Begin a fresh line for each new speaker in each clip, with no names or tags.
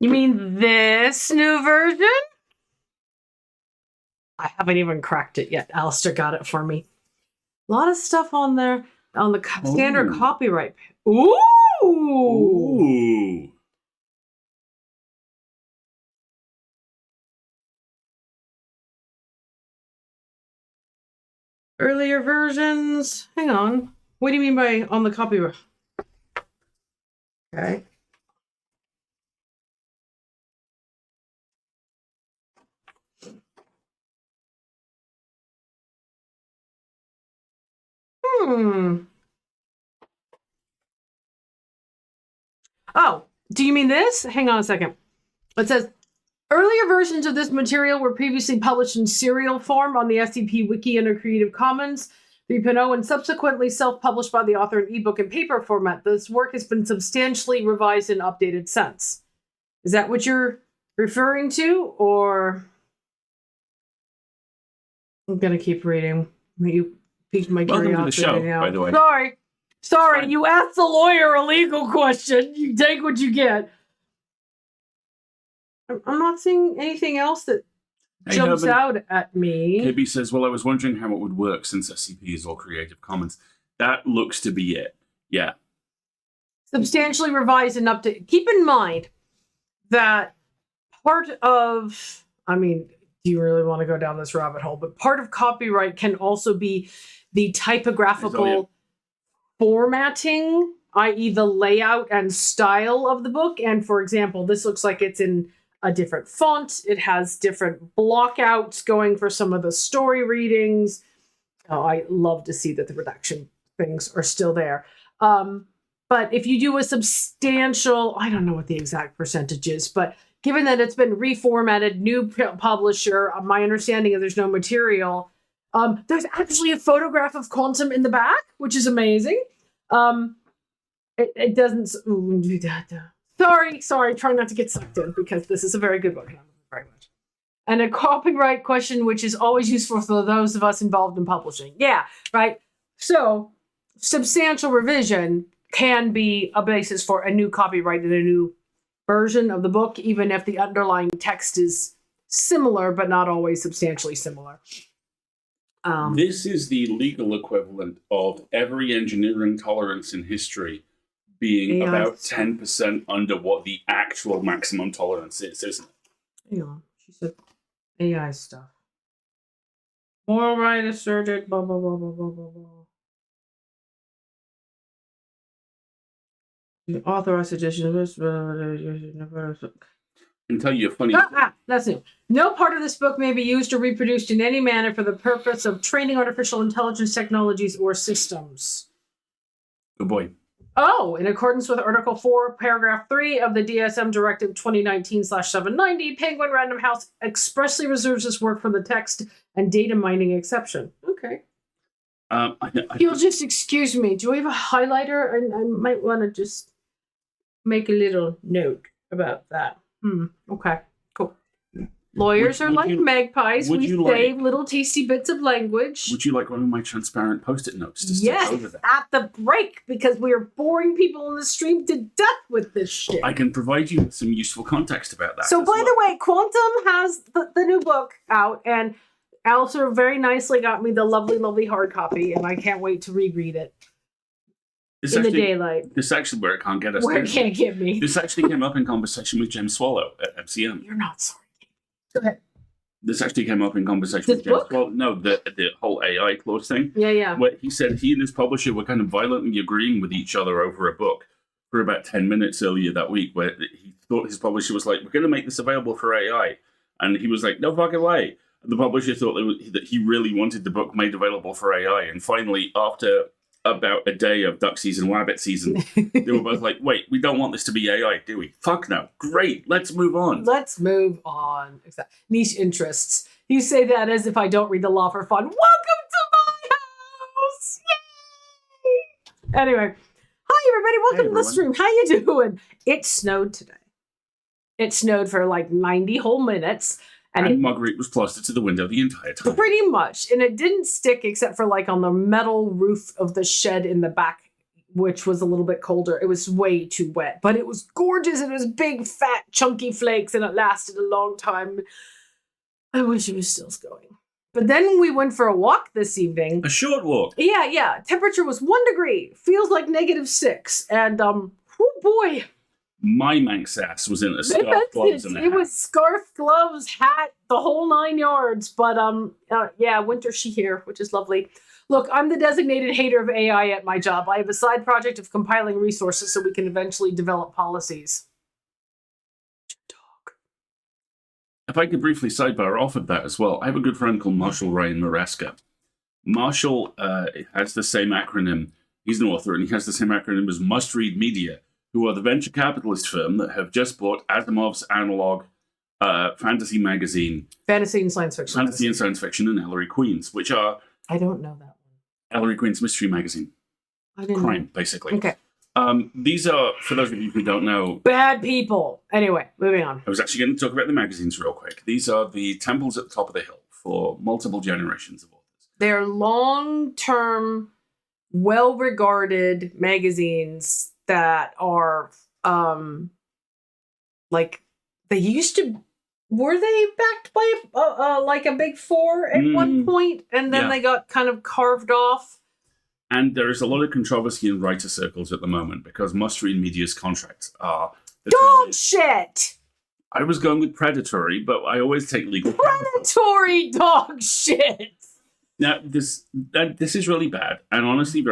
You mean this new version? I haven't even cracked it yet. Alistair got it for me. A lot of stuff on there on the standard copyright. Ooh!
Ooh!
Earlier versions. Hang on. What do you mean by on the copyright? Okay. Oh, do you mean this? Hang on a second. It says, earlier versions of this material were previously published in serial form on the SCP Wiki under Creative Commons 3.0 and subsequently self-published by the author in ebook and paper format. This work has been substantially revised and updated since. Is that what you're referring to, or... I'm going to keep reading. You piqued my curiosity.
Welcome to the show,
now.
by the way.
Sorry, you asked the lawyer a legal question. You take what you get. I'm not seeing anything else that jumps out at me.
KB says, well, I was wondering how it would work since SCP is all Creative Commons. That looks to be it. Yeah.
Substantially revised and updated. Keep in mind that part of, I mean, do you really want to go down this rabbit hole? But part of copyright can also be the typographical formatting, i.e. the layout and style of the book. And for example, this looks like it's in a different font. It has different blockouts going for some of the story readings. Oh, I love to see that the redaction things are still there. But if you do a substantial, I don't know what the exact percentage is, but given that it's been reformatted, new publisher, my understanding is there's no material. There's actually a photograph of Quantum in the back, which is amazing. It doesn't... Sorry, trying not to get sucked in because this is a very good book. And I love it very much. And a copyright question, which is always useful for those of us involved in publishing. Yeah, right? So, substantial revision can be a basis for a new copyright and a new version of the book, even if the underlying text is similar, but not always substantially similar.
This is the legal equivalent of every engineering tolerance in history being AI about 10% under what the actual maximum tolerance is, isn't it?
Hang on. She said AI stuff. Moral right asserted, blah, blah, blah, blah, blah, blah, blah. The authorized edition of this.
I can tell you a funny...
That's new. No part of this book may be used or reproduced in any manner for the purpose of training artificial intelligence technologies or systems.
Good boy.
Oh, in accordance with Article 4, Paragraph 3 of the DSM Directive 2019/790, Penguin Random House expressly reserves this work from the text and data mining exception. Okay. You'll just excuse me. Do I have a highlighter? I might want to just make a little note about that. Okay, cool. Lawyers are like magpies. We save little tasty bits of language.
Would you like one of my transparent Post-it notes to
stick
over that?
At the break, because we are boring people in the stream to death with this shit.
I can provide you with some useful context about that.
So, by the way, Quantum has the new book out, and Alistair very nicely got me the lovely, lovely hard copy, and I can't wait to reread it. The daylight.
This actually where it can't get us.
Where it can't get me.
This actually came up in conversation with James Swallow at MCM.
You're not sorry. Go ahead.
This actually came up in conversation with James Swallow. No, the whole AI clause thing.
Yeah.
Where he said he and his publisher were kind of violently agreeing with each other over a book for about 10 minutes earlier that week, where he thought his publisher was like, we're going to make this available for AI. And he was like, no fucking way. The publisher thought that he really wanted the book made available for AI. And finally, after about a day of duck season, wabbit season, they were both like, wait, we don't want this to be AI, do we? Fuck no. Great. Let's move on.
Let's move on. Niche interests. You say that as if I don't read the law for fun. Welcome to my house. Yay! Anyway. Hi, everybody. Welcome to the stream. How you doing? It snowed today. It snowed for like 90 whole minutes.
And Marguerite was plastered to the window the entire time.
Pretty much. And it didn't stick except for like on the metal roof of the shed in the back which was a little bit colder. It was way too wet, but it was gorgeous. It was big, fat, chunky flakes, and it lasted a long time. I wish it was still going. But then we went for a walk this evening.
A short walk.
Yeah. Temperature was 1 degree. Feels like -6. And, oh boy.
My Manx ass was in a scarf, gloves, and a hat.
It was scarf, gloves, hat, the whole 9 yards. But, yeah, winter she here, which is lovely. Look, I'm the designated hater of AI at my job. I have a side project of compiling resources so we can eventually develop policies.
If I could briefly sidebar off of that as well, I have a good friend called Marshall Ryan Maresca. Marshall has the same acronym. He's an author, and he has the same acronym as Must Read Media, who are the venture capitalist firm that have just bought Asimov's analog fantasy magazine.
Fantasy and science fiction.
Fantasy and Science Fiction and Ellery Queens, which are...
I don't know that one.
Ellery Queen's mystery magazine.
I didn't
Crime,
know.
basically.
Okay.
These are, for those of you who don't know...
Bad people. Anyway, moving on.
I was actually going to talk about the magazines real quick. These are the temples at the top of the hill for multiple generations of authors.
They're long-term, well-regarded magazines that are, like, they used to... Were they backed by like a big four at one point? And then they got kind of carved off?
And there is a lot of controversy in writer circles at the moment because Must Read Media's contracts are...
Dog shit!
I was going with predatory, but I always take legal...
Predatory dog shit!
Now, this is really bad, and honestly,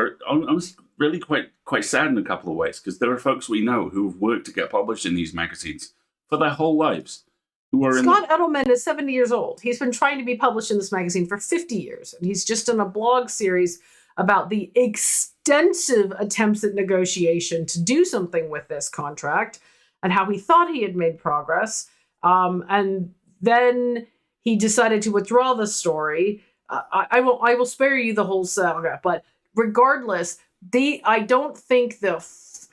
really quite sad in a couple of ways, because there are folks we know who have worked to get published in these magazines for their whole lives.
Scott Edelman is 70 years old. He's been trying to be published in this magazine for 50 years, and he's just done a blog series about the extensive attempts at negotiation to do something with this contract and how he thought he had made progress. And then he decided to withdraw the story. I will spare you the whole saga, but regardless, I don't think this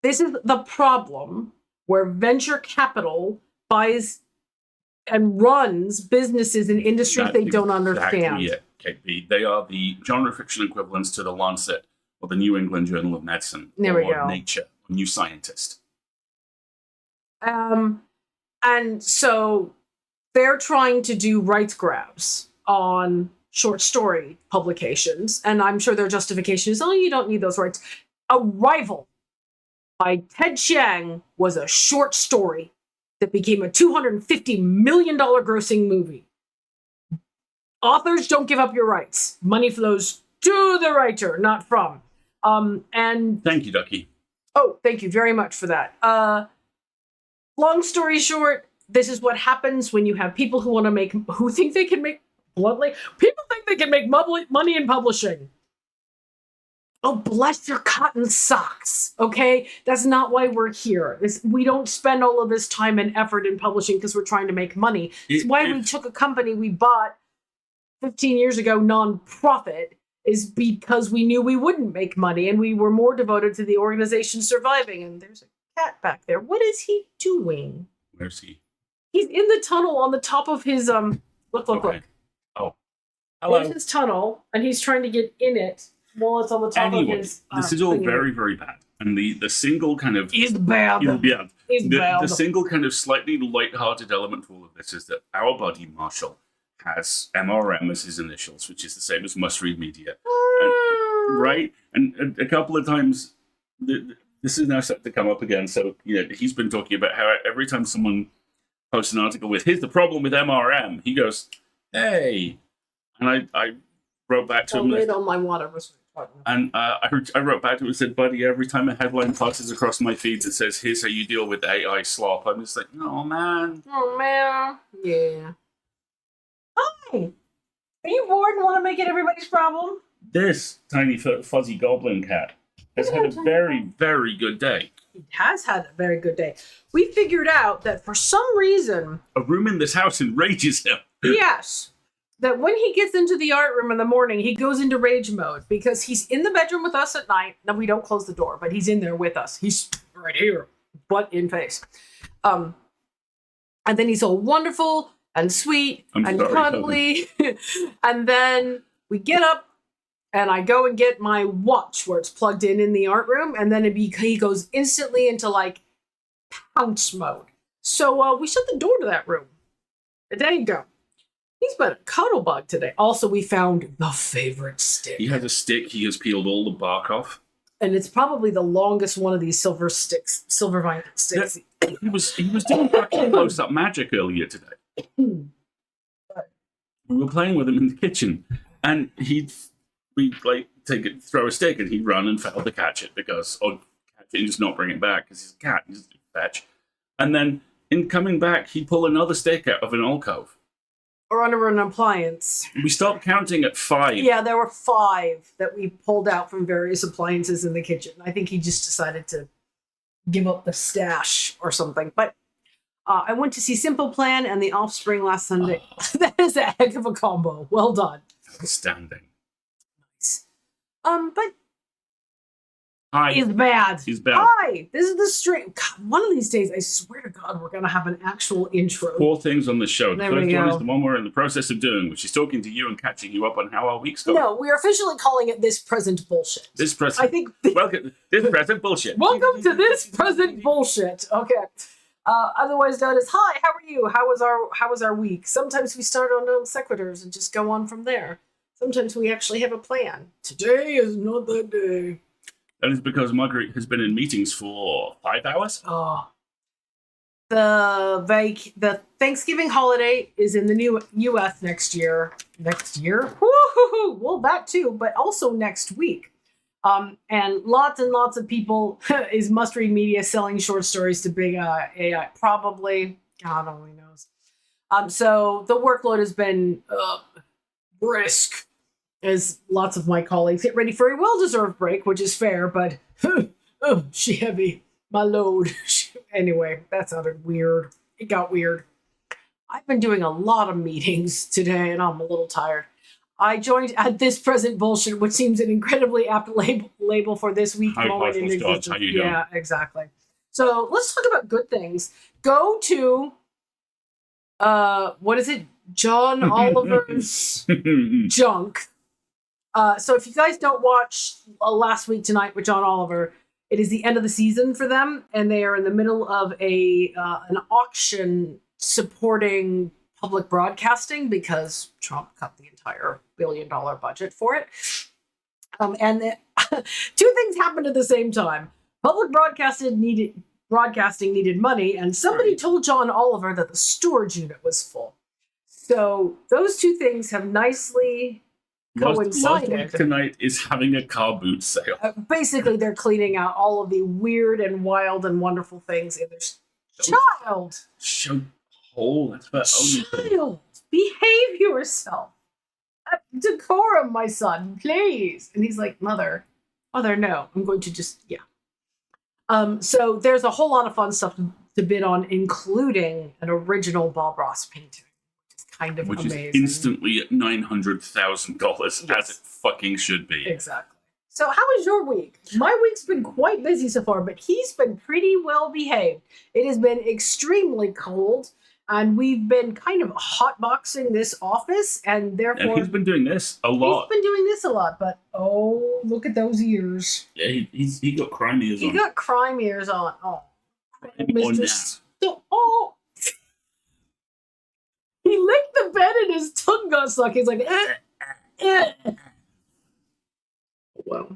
is the problem where venture capital buys and runs businesses in industries they don't understand.
Exactly. They are the genre fiction equivalents to the Lancet or the New England Journal of Medicine or Nature or New Scientist.
And so they're trying to do rights grabs on short story publications, and I'm sure their justification is, oh, you don't need those rights. Arrival by Ted Chiang was a short story that became a $250 million grossing movie. Authors don't give up your rights. Money flows to the writer, not from. And
thank you, Ducky.
Oh, thank you very much for that. Long story short, this is what happens when you have people who think they can make, bluntly, people think they can make money in publishing. Oh, bless your cotton socks, okay? That's not why we're here. We don't spend all of this time and effort in publishing because we're trying to make money. It's why we took a company we bought 15 years ago, non-profit, is because we knew we wouldn't make money and we were more devoted to the organization surviving. And there's a cat back there. What is he doing?
Where's he?
He's in the tunnel on the top of his, look.
Oh. Hello.
There's his tunnel, and he's trying to get in it while it's on the top of his...
this is all very, very bad. And the single kind of...
Is bad.
The single kind of slightly light-hearted element to all of this is that our buddy Marshall has MRM as his initials, which is the same as Must Read Media. Right? And a couple of times, this is now set to come up again. So, he's been talking about how every time someone posts an article with, here's the problem with MRM, he goes, hey. And I wrote back to him.
On my water.
And I wrote back to him and said, buddy, every time a headline passes across my feed that says, here's how you deal with AI slop, I'm just like, oh, man.
Yeah. Hi. Are you bored and want to make it everybody's problem?
This tiny fuzzy goblin cat has had a very, very good day.
He has had a very good day. We figured out that for some reason...
A room in this house enrages him.
Yes. That when he gets into the art room in the morning, he goes into rage mode because he's in the bedroom with us at night. Now, we don't close the door, but he's in there with us. He's right here, butt in face. And then he's all wonderful and sweet and cuddly. And then we get up and I go and get my watch where it's plugged in the art room, and then he goes instantly into like pounce mode. So we shut the door to that room. There you go. He's been a cuddle bug today. Also, we found the favorite stick.
He has a stick. He has peeled all the bark off.
And it's probably the longest one of these silver Viking sticks.
He was doing fucking close-up magic earlier today. We were playing with him in the kitchen, and we'd like throw a stick, and he'd run and fail to catch it catch it and just not bring it back because he's a cat. He's a fetch. And then in coming back, he'd pull another stick out of an alcove.
Or under an appliance.
We stopped counting at 5.
Yeah, there were 5 that we pulled out from various appliances in the kitchen. I think he just decided to give up the stash or something. But I went to see Simple Plan and The Offspring last Sunday. That is a heck of a combo. Well done.
Outstanding.
Nice. But
Hi.
he's bad.
He's bad.
Hi. This is the stream. God, one of these days, I swear to God, we're going to have an actual intro.
4 things on the show. The
There
first
we
one
go.
is the one we're in the process of doing, which is talking to you and catching you up on how our week's going.
No, we're officially calling it This Present Bullshit.
This present.
I think...
Welcome. This present bullshit.
Welcome to This Present Bullshit. Okay. Otherwise known as, hi, how are you? How was our week? Sometimes we start on non sequiturs and just go on from there. Sometimes we actually have a plan. Today is not that day.
That is because Margaret has been in meetings for 5 hours.
Oh. The Thanksgiving holiday is in the new U.S. next year. Next year? Woo-hoo-hoo. Well, that too, but also next week. And lots of people is must-read media selling short stories to big AI. Probably. God only knows. So the workload has been brisk as lots of my colleagues get ready for a well-deserved break, which is fair, but she heavy. My load. Anyway, that sounded weird. It got weird. I've been doing a lot of meetings today, and I'm a little tired. I joined at This Present Bullshit, which seems an incredibly apt label for this week.
Hi,
moment in
Partial Stars.
existence.
How you doing?
Yeah, exactly. So let's talk about good things. Go to, what is it? John Oliver's Junk. So if you guys don't watch Last Week Tonight with John Oliver, it is the end of the season for them, and they are in the middle of an auction supporting public broadcasting because Trump cut the entire $1 billion budget for it. And 2 things happened at the same time. Public broadcasting needed money, and somebody told John Oliver that the storage unit was full. So those 2 things have nicely coincided.
Last Week Tonight is having a car boot sale.
Basically, they're cleaning out all of the weird and wild and wonderful things in their child.
Show hole. That's what
Child, behave yourself. Decorum, my son, please. And he's like, Mother, no. I'm going to just, yeah. So there's a whole lot of fun stuff to bid on, including an original Bob Ross painting. Kind of
which
amazing.
is instantly at $900,000, as it fucking should be.
Exactly. So how was your week? My week's been quite busy so far, but he's been pretty well behaved. It has been extremely cold, and we've been kind of hotboxing this office, and therefore...
And he's been doing this a lot.
He's been doing this a lot, but oh, look at those ears.
Yeah, he got crime ears on.
He got crime ears on. Oh.
Mr.
Oh. He licked the bed and his tongue got stuck. He's like, Well,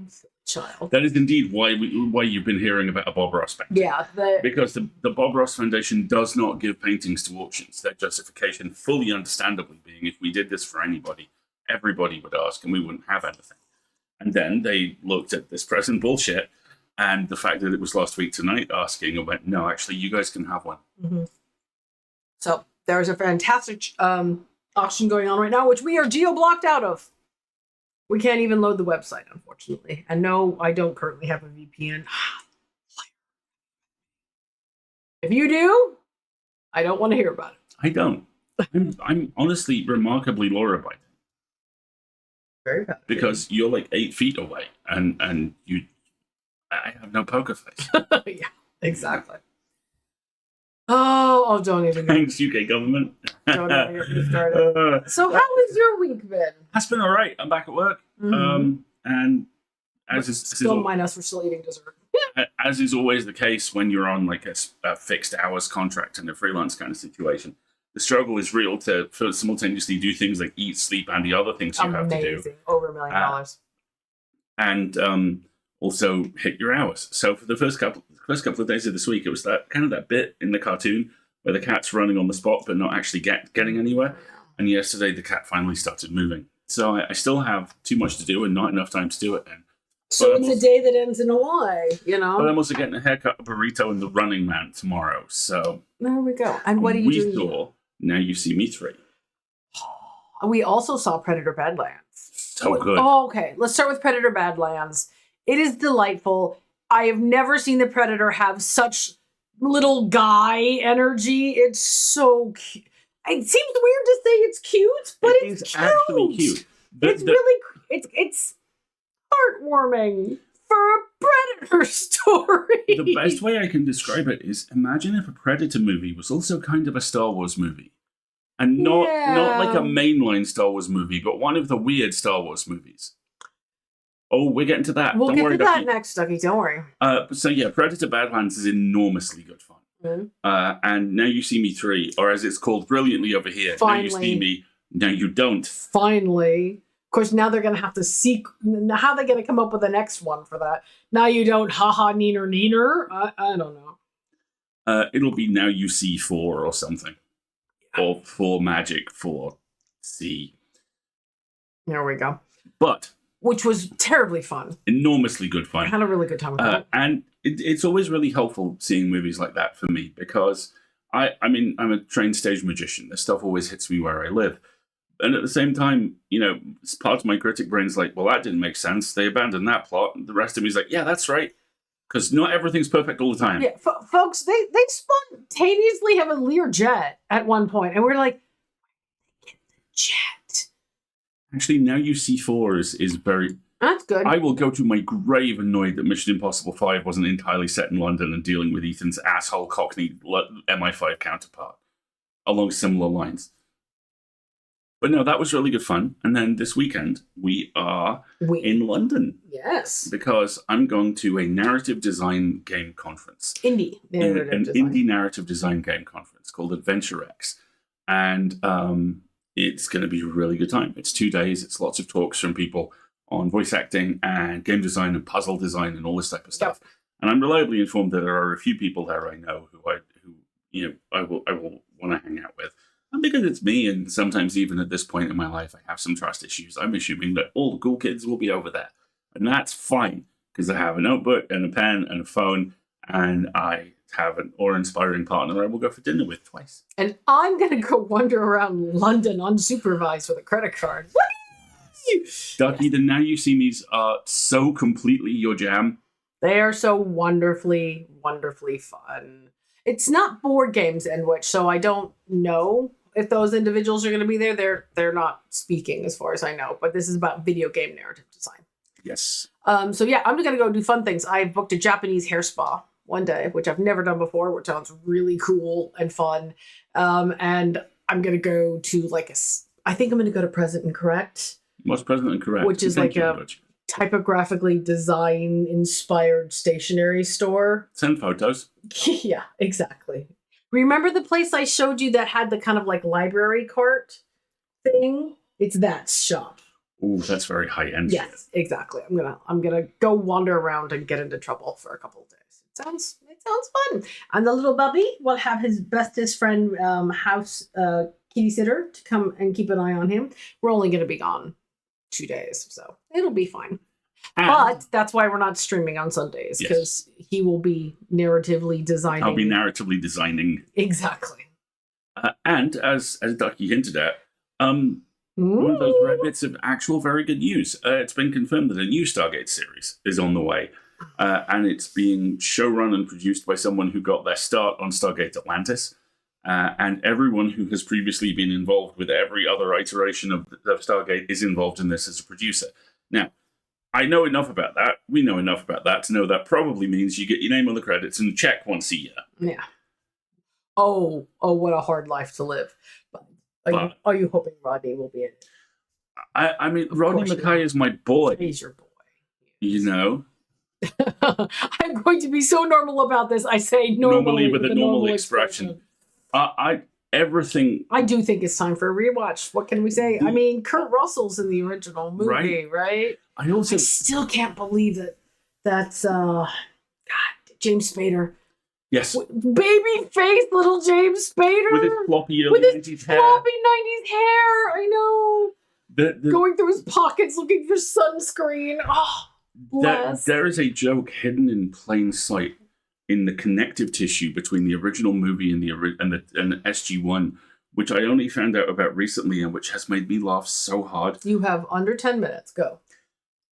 child.
That is indeed why you've been hearing about a Bob Ross painting.
Yeah.
Because the Bob Ross Foundation does not give paintings to auctions. Their justification, fully understandably, being if we did this for anybody, everybody would ask and we wouldn't have anything. And then they looked at This Present Bullshit and the fact that it was Last Week Tonight asking and went, no, actually, you guys can have one.
Mm-hmm. So there's a fantastic auction going on right now, which we are geo-blocked out of. We can't even load the website, unfortunately. And no, I don't currently have a VPN. If you do, I don't want to hear about it.
I don't. I'm honestly remarkably law-abiding.
Very bad.
Because you're like 8 feet away, and I have no poker face.
Yeah, exactly. Oh, don't even.
Thanks, UK government.
Don't even get me started. So how has your week been?
That's been all right. I'm back at work.
Mm-hmm.
And as is,
Don't mind us, we're still eating dessert.
as is always the case when you're on like a fixed hours contract in a freelance kind of situation, the struggle is real to simultaneously do things like eat, sleep, and the other things you have to do.
Amazing. Over $1 million.
And also hit your hours. So for the first couple of days of this week, it was that bit in the cartoon where the cat's running on the spot but not actually getting anywhere. And yesterday the cat finally started moving. So I still have too much to do and not enough time to do it.
So it's a day that ends in a Y, you know?
But I'm also getting a haircut, a burrito, and the Running Man tomorrow. So
there we go. And what are you doing?
We saw Now You See Me 3.
We also saw Predator Badlands.
So good.
Oh, okay. Let's start with Predator Badlands. It is delightful. I have never seen the Predator have such little guy energy. It's so cute. It seems weird to say it's cute, but it's cute.
Actually cute.
It's heartwarming for a Predator story.
The best way I can describe it is imagine if a Predator movie was also kind of a Star Wars movie. And not like a mainline Star Wars movie, but one of the weird Star Wars movies. Oh, we're getting to that.
We'll
Don't
get
worry,
to that
Ducky.
next, Ducky. Don't worry.
So yeah, Predator Badlands is enormously good fun.
Mm-hmm.
And Now You See Me 3, or as it's called brilliantly over here,
Finally.
Now You See Me, Now You Don't.
Finally. Of course, now they're going to have to seek... How are they going to come up with the next one for that? Now You Don't, haha, neener, neener? I don't know.
It'll be Now You See 4 or something. Or 4 Magic 4 C.
There we go.
But...
which was terribly fun.
Enormously good fun.
I had a really good time with that.
And it's always really helpful seeing movies like that for me because I'm a trained stage magician. This stuff always hits me where I live. And at the same time, part of my critic brain's like, well, that didn't make sense. They abandoned that plot. And the rest of me's like, yeah, that's right. Because not everything's perfect all the time.
Yeah, folks, they spontaneously have a Lear jet at one point, and we're like, get the jet.
Actually, Now You See 4 is very...
That's good.
I will go to my grave annoyed that Mission Impossible 5 wasn't entirely set in London and dealing with Ethan's asshole Cockney MI5 counterpart along similar lines. But no, that was really good fun. And then this weekend, we are in London.
Yes.
Because I'm going to a narrative design game conference.
Indie
narrative design game conference called Adventure X. And it's going to be a really good time. It's 2 days. It's lots of talks from people on voice acting and game design and puzzle design and all this type of stuff. Yep. And I'm reliably informed that there are a few people there I know who I will want to hang out with. And because it's me, and sometimes even at this point in my life, I have some trust issues, I'm assuming that all the cool kids will be over there. And that's fine, because I have a notebook and a pen and a phone, and I have an awe-inspiring partner I will go for dinner with twice.
And I'm going to go wander around London unsupervised with a credit card.
Ducky, the Now You See Me's are so completely your jam.
They are so wonderfully, wonderfully fun. It's not board games in which, so I don't know if those individuals are going to be there. They're not speaking as far as I know, but this is about video game narrative design.
Yes.
So yeah, I'm just going to go do fun things. I booked a Japanese hair spa one day, which I've never done before, which sounds really cool and fun. And I'm going to go to I think I'm going to go to Present and Correct.
What's Present and Correct?
Which is like a typographically design-inspired stationery store.
Send photos.
Yeah, exactly. Remember the place I showed you that had the kind of like library cart thing? It's that shop.
Ooh, that's very high-end.
Yes, exactly. I'm gonna go wander around and get into trouble for a couple of days. It sounds fun. And the little bubby will have his bestest friend house kitty sitter to come and keep an eye on him. We're only gonna be gone 2 days, so it'll be fine. But that's why we're not streaming on Sundays, because he will be narratively designing.
I'll be narratively designing.
Exactly.
And as Ducky hinted at, one of those rare bits of actual very good news. It's been confirmed that a new Stargate series is on the way. And it's being showrun and produced by someone who got their start on Stargate Atlantis. And everyone who has previously been involved with every other iteration of Stargate is involved in this as a producer. Now, I know enough about that. We know enough about that to know that probably means you get your name on the credits and check once a year.
Yeah. Oh, what a hard life to live. But are you hoping Rodney will be in it?
I mean, Rodney Mackay is my boy.
He's your boy.
You know,
I'm going to be so normal about this. I say normally
with a normal expression. Everything.
I do think it's time for a rewatch. What can we say? I mean, Kurt Russell's in the original movie, right?
I
still can't believe that's God, James Spader.
Yes.
Baby face little James Spader.
With his floppy 90s hair.
Floppy 90s hair. I know. Going through his pockets looking for sunscreen. Oh, bless.
There is a joke hidden in plain sight in the connective tissue between the original movie and the SG-1, which I only found out about recently and which has made me laugh so hard.
You have under 10 minutes. Go.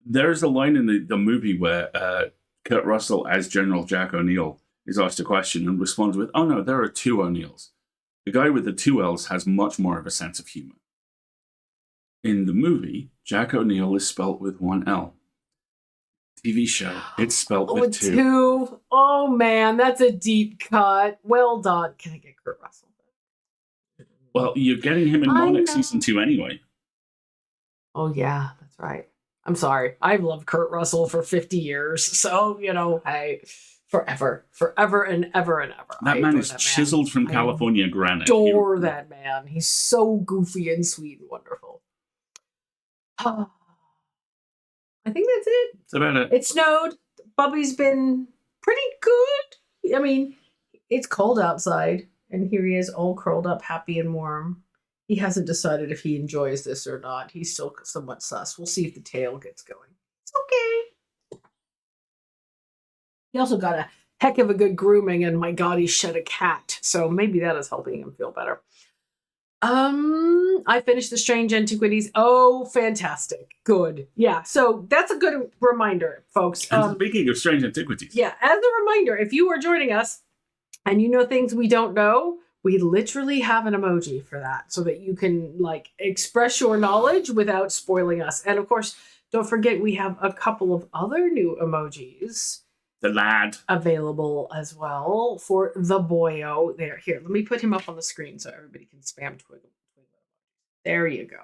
There's a line in the movie where Kurt Russell, as General Jack O'Neill, is asked a question and responds with, "Oh no, there are two O'Neills." The guy with the two L's has much more of a sense of humor. In the movie, Jack O'Neill is spelt with one L. TV show, it's spelt with two.
Oh man, that's a deep cut. Well done. Can I get Kurt Russell?
Well, you're getting him in Monarch season 2 anyway.
Oh yeah, that's right. I'm sorry. I've loved Kurt Russell for 50 years. So, hey, forever and ever and ever.
That man is chiseled from California granite.
Adore that man. He's so goofy and sweet and wonderful. I think that's it.
That's about it.
It snowed. Bubby's been pretty good. I mean, it's cold outside, and here he is all curled up, happy and warm. He hasn't decided if he enjoys this or not. He's still somewhat sus. We'll see if the tail gets going. It's okay. He also got a heck of a good grooming, and my God, he shed a cat. So maybe that is helping him feel better. I finished the Strange Antiquities. Oh, fantastic. Good. Yeah. So that's a good reminder, folks.
And speaking of Strange Antiquities.
Yeah. As a reminder, if you are joining us and you know things we don't know, we literally have an emoji for that so that you can express your knowledge without spoiling us. And of course, don't forget we have a couple of other new emojis.
The lad.
Available as well for the boyo. There, here, let me put him up on the screen so everybody can spam Twitter. There you go.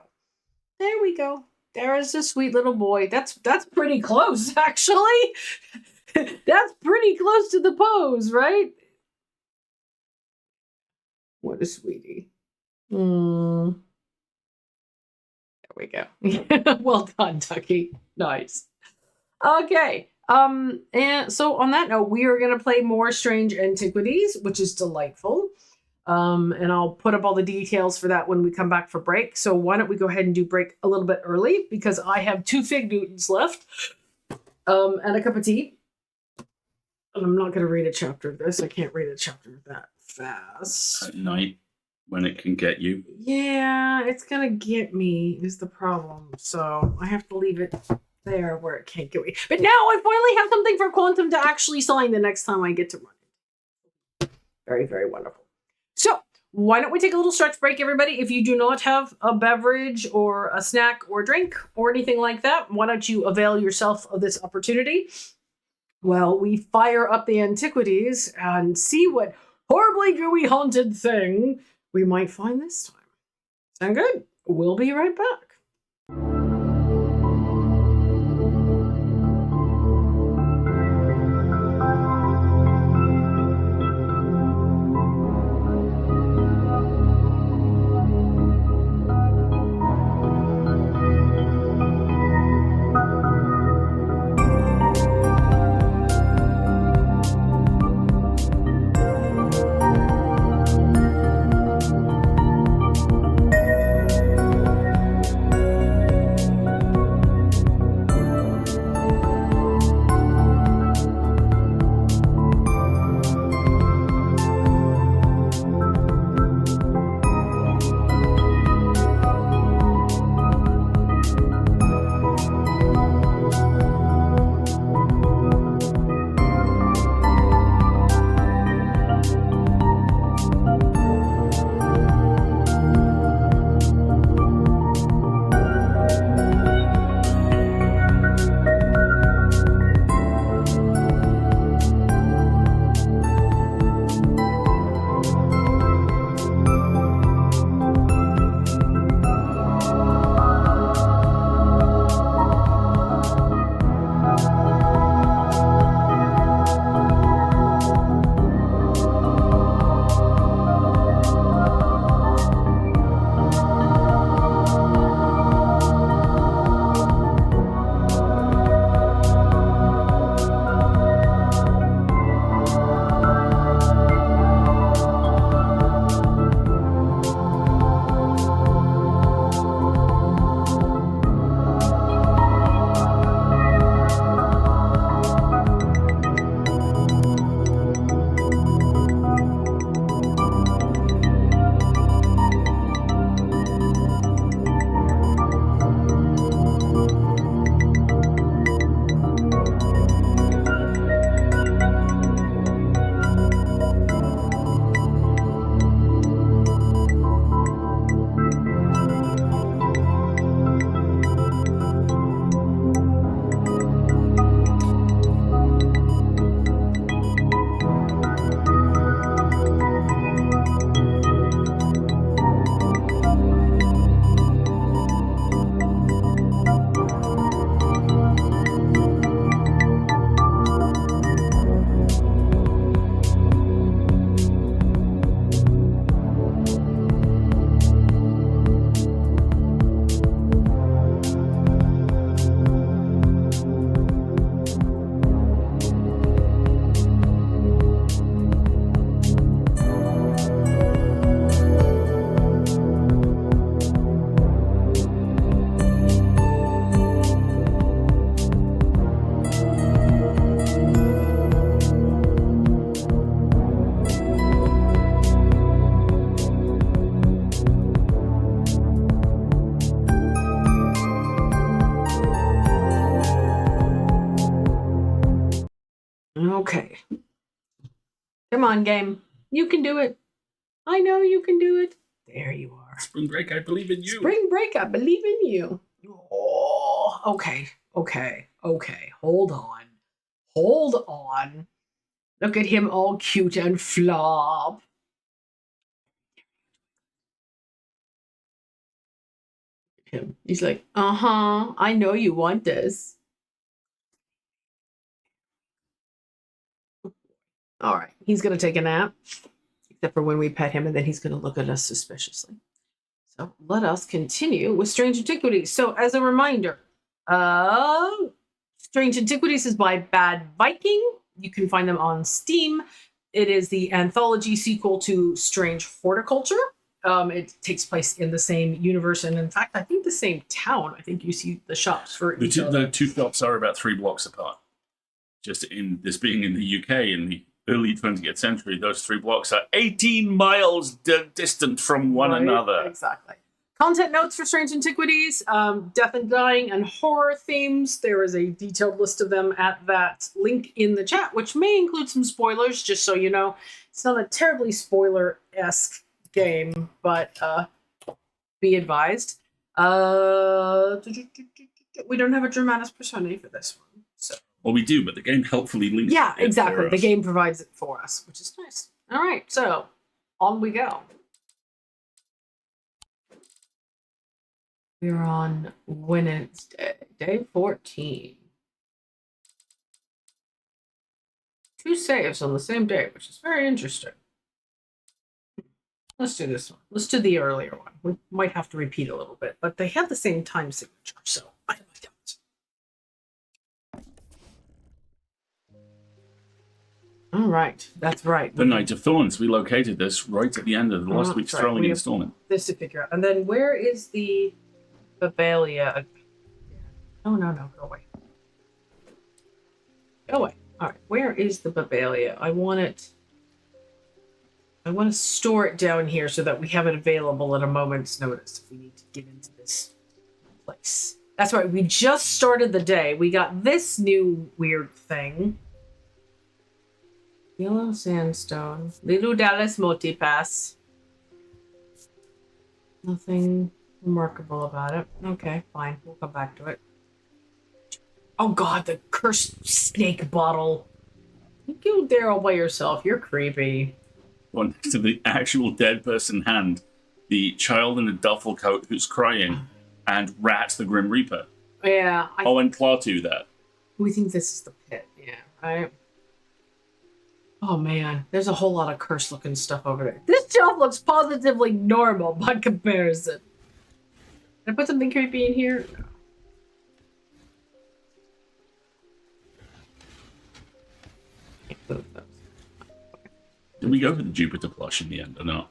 There we go. There is a sweet little boy. That's pretty close, actually. That's pretty close to the pose, right? What a sweetie. There we go. Well done, Ducky. Nice. Okay. And so on that note, we are going to play more Strange Antiquities, which is delightful. And I'll put up all the details for that when we come back for break. So why don't we go ahead and do break a little bit early, because I have 2 Fig Newtons left, and a cup of tea. And I'm not going to read a chapter of this. I can't read a chapter that fast.
At night, when it can get you.
Yeah, it's going to get me is the problem. So I have to leave it there where it can't get me. But now I finally have something for Quantum to actually sign the next time I get to run it. Very, very wonderful. So why don't we take a little stretch break, everybody? If you do not have a beverage or a snack or drink or anything like that, why don't you avail yourself of this opportunity? Well, we fire up the Antiquities and see what horribly gooey haunted thing we might find this time. Sound good? We'll be right back. Come on, game. You can do it. I know you can do it. There you are.
Spring Break, I believe in you.
Spring Break, I believe in you. Oh, okay. Hold on. Look at him all cute and flop. Him. He's like, I know you want this. All right, he's gonna take a nap, except for when we pet him, and then he's gonna look at us suspiciously. So let us continue with Strange Antiquities. So as a reminder, Strange Antiquities is by Bad Viking. You can find them on Steam. It is the anthology sequel to Strange Horticulture. It takes place in the same universe, and in fact, I think the same town. I think you see the shops for each other.
The two shops are about 3 blocks apart. Just in this being in the UK in the early 20th century, those 3 blocks are 18 miles distant from one another.
Exactly. Content notes for Strange Antiquities, death and dying and horror themes. There is a detailed list of them at that link in the chat, which may include some spoilers, just so you know. It's not a terribly spoiler-esque game, but be advised. We don't have a Germanus Personae for this one. So.
Well, we do, but the game helpfully links
it exactly. The game provides it for us, which is nice. All right, so on we go. We're on Wednesday, day 14. 2 saves on the same day, which is very interesting. Let's do this one. Let's do the earlier one. We might have to repeat a little bit, but they have the same time signature, so I don't. All right, that's right.
The Knight of Thorns. We located this right at the end of the last week's trolling installment.
This to figure out. And then where is the Babalia? No, go away. Go away. All right, where is the Babalia? I want to store it down here so that we have it available at a moment's notice if we need to get into this place. That's right, we just started the day. We got this new weird thing. Yellow sandstone. Little Dallas multipass. Nothing remarkable about it. Okay, fine. We'll come back to it. Oh god, the cursed snake bottle. You go there all by yourself. You're creepy.
One next to the actual dead person hand, the child in a duffel coat who's crying, and Rat the Grim Reaper.
Yeah.
And Klaatu that.
We think this is the pit. Yeah, right? Oh man, there's a whole lot of cursed looking stuff over there. This shelf looks positively normal by comparison. Did I put something creepy in here? No. Can't move those. Okay.
Did we go for the Jupiter plush in the end or not?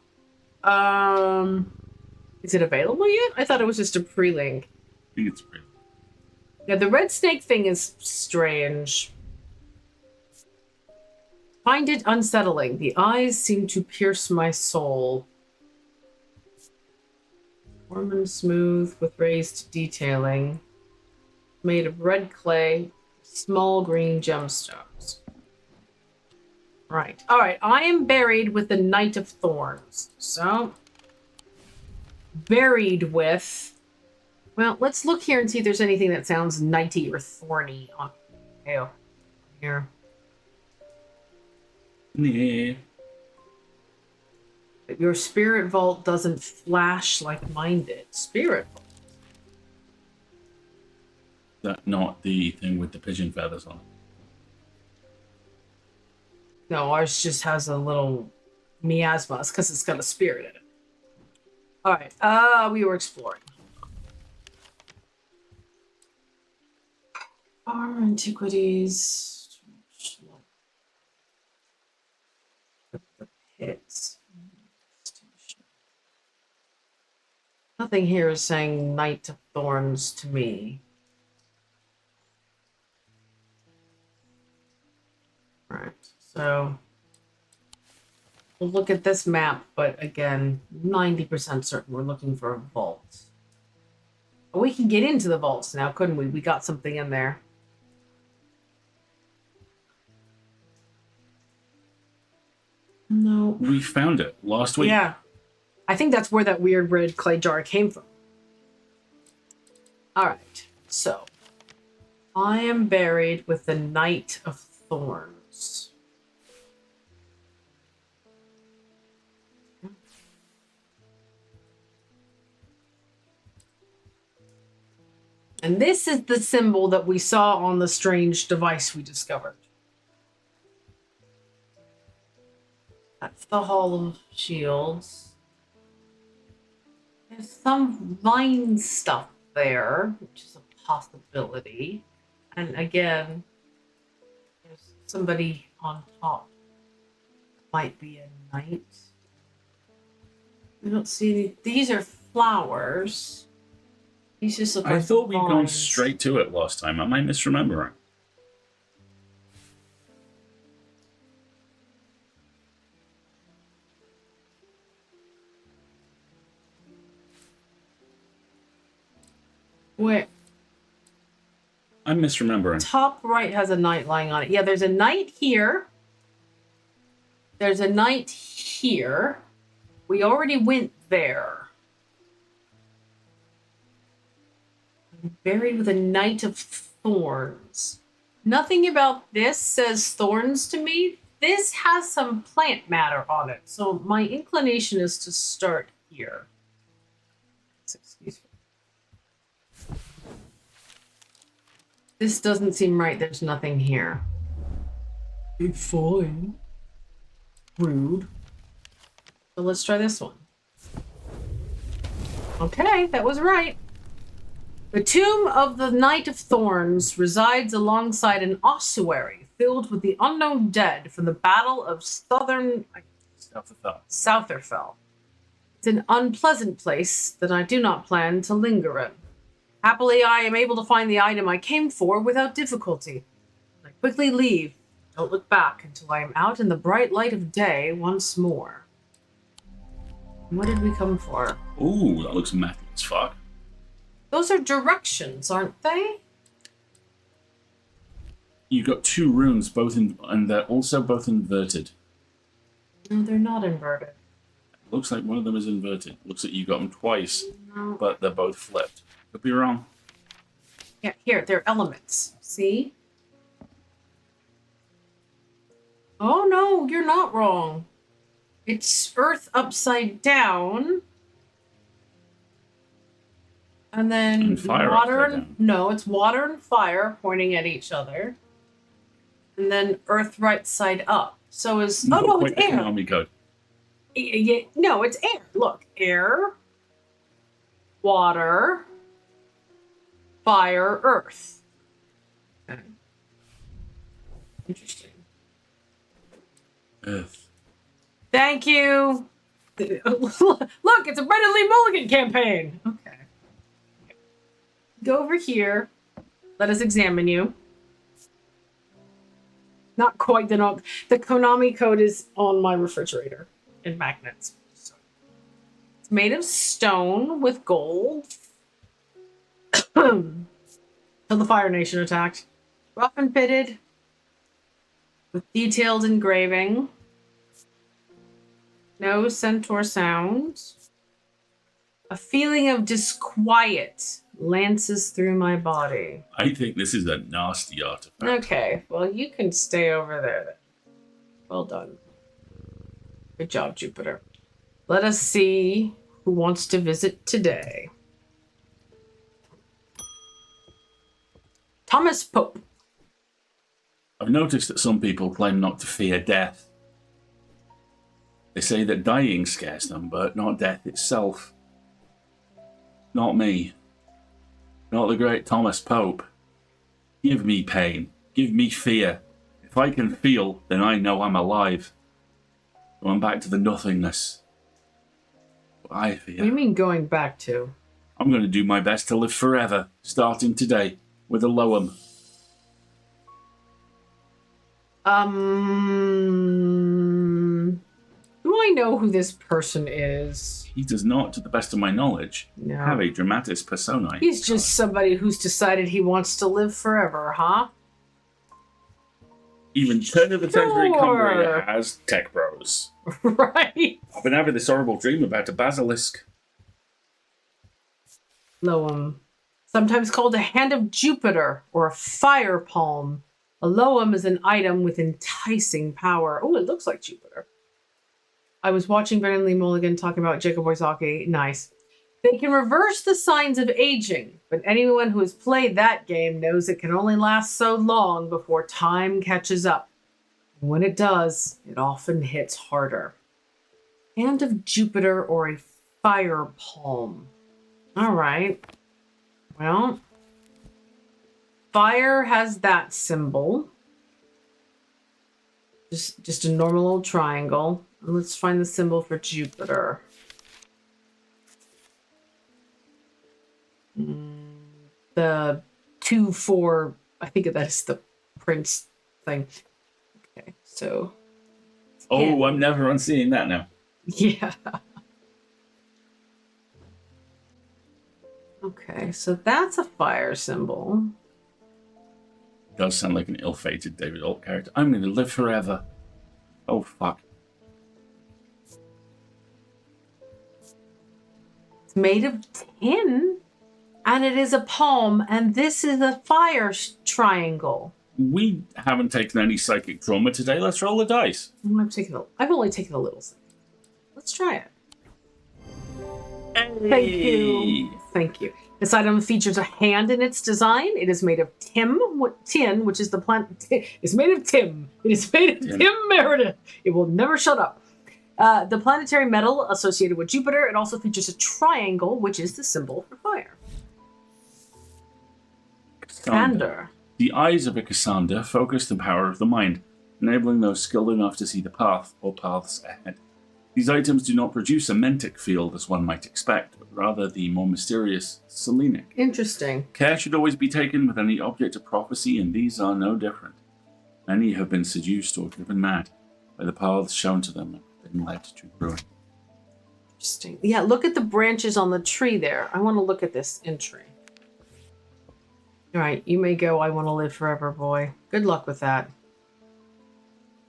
Is it available yet? I thought it was just a pre-link.
I think it's pretty.
Yeah, the red snake thing is strange. Find it unsettling. The eyes seem to pierce my soul. Warm and smooth with raised detailing. Made of red clay, small green gemstones. Right. All right. I am buried with the Knight of Thorns. So, buried with... Well, let's look here and see if there's anything that sounds knighty or thorny on here.
Yeah.
Your spirit vault doesn't flash like mine did. Spirit vault.
That not the thing with the pigeon feathers on it?
No, ours just has a little miasmas because it's got a spirit in it. All right. We were exploring. Our antiquities. The pits. Nothing here is saying Knight of Thorns to me. Right, so we'll look at this map, but again, 90% certain we're looking for a vault. But we can get into the vaults now, couldn't we? We got something in there. No.
We found it last week.
Yeah. I think that's where that weird red clay jar came from. All right. So, I am buried with the Knight of Thorns. And this is the symbol that we saw on the strange device we discovered. That's the Hall of Shields. There's some vine stuff there, which is a possibility. And again, there's somebody on top. Might be a knight. We don't see any. These are flowers. These just look like
I thought we'd gone
vines.
straight to it last time. Am I misremembering?
Where
I'm misremembering.
top right has a knight lying on it. Yeah, there's a knight here. There's a knight here. We already went there. I'm buried with a Knight of Thorns. Nothing about this says thorns to me. This has some plant matter on it. So my inclination is to start here. Excuse me. This doesn't seem right. There's nothing here. Big fine. Rude. So let's try this one. Okay, that was right. The tomb of the Knight of Thorns resides alongside an ossuary filled with the unknown dead from the Battle of Southerfell. It's an unpleasant place that I do not plan to linger in. Happily, I am able to find the item I came for without difficulty. I quickly leave. Don't look back until I am out in the bright light of day once more. What did we come for?
Ooh, that looks metal as fuck.
Those are directions, aren't they?
You got two runes, and they're also both inverted.
No, they're not inverted.
Looks like one of them is inverted. Looks like you got them twice,
No.
but they're both flipped. Could be wrong.
Yeah, here, they're elements. See? Oh, no, you're not wrong. It's earth upside down. And then
And fire
water
upside
and
down.
no, it's water and fire pointing at each other. And then earth right side up. So is oh no, it's
Quite the
air.
Konami code.
Yeah, no, it's air. Look, air, water, fire, earth. Okay. Interesting.
Earth.
Thank you. Look, it's a Brendan Lee Mulligan campaign. Okay. Go over here. Let us examine you. Not quite the Konami code is on my refrigerator in magnets. It's made of stone with gold. Till the Fire Nation attacked. Rough and pitted. With detailed engraving. No centaur sounds. A feeling of disquiet lances through my body.
I think this is a nasty artifact.
Okay, well, you can stay over there then. Well done. Good job, Jupiter. Let us see who wants to visit today. Thomas Pope.
I've noticed that some people claim not to fear death. They say that dying scares them, but not death itself. Not me. Not the great Thomas Pope. Give me pain. Give me fear. If I can feel, then I know I'm alive. So I'm back to the nothingness. What I fear.
What do you mean going back to?
I'm going to do my best to live forever, starting today, with a Loam.
Do I know who this person is?
He does not, to the best of my knowledge,
No.
have a dramatis personae.
He's just somebody who's decided he wants to live forever, huh?
Even turn of the century
Sure.
Cumbria has tech bros.
Right.
I've been having this horrible dream about a basilisk.
Loam. Sometimes called a hand of Jupiter or a fire palm. A loam is an item with enticing power. Oh, it looks like Jupiter. I was watching Brennan Lee Mulligan talking about Jacob Wysocki. Nice. They can reverse the signs of aging, but anyone who has played that game knows it can only last so long before time catches up. And when it does, it often hits harder. Hand of Jupiter or a fire palm. All right. Well, fire has that symbol. Just a normal old triangle. And let's find the symbol for Jupiter. The 2-4, I think that's the prince thing. Okay, so.
Oh, I'm never on seeing that now.
Yeah. Okay, so that's a fire symbol.
It does sound like an ill-fated David Alt character. I'm going to live forever. Oh, fuck.
It's made of tin, and it is a palm, and this is a fire triangle.
We haven't taken any psychic trauma today. Let's roll the dice.
I've only taken a little. Let's try it.
Hey.
Thank you. Thank you. This item features a hand in its design. It is made of tin, which is the plant. It's made of tin. It is made of Tim Meredith. It will never shut up. The planetary metal associated with Jupiter. It also features a triangle, which is the symbol for fire. Cassander.
The eyes of a Cassander focus the power of the mind, enabling those skilled enough to see the path or paths ahead. These items do not produce a mentic field as one might expect, but rather the more mysterious selenic.
Interesting.
Care should always be taken with any object of prophecy, and these are no different. Many have been seduced or driven mad by the paths shown to them and been led to ruin.
Interesting. Yeah, look at the branches on the tree there. I want to look at this entry. All right, you may go. I want to live forever, boy. Good luck with that.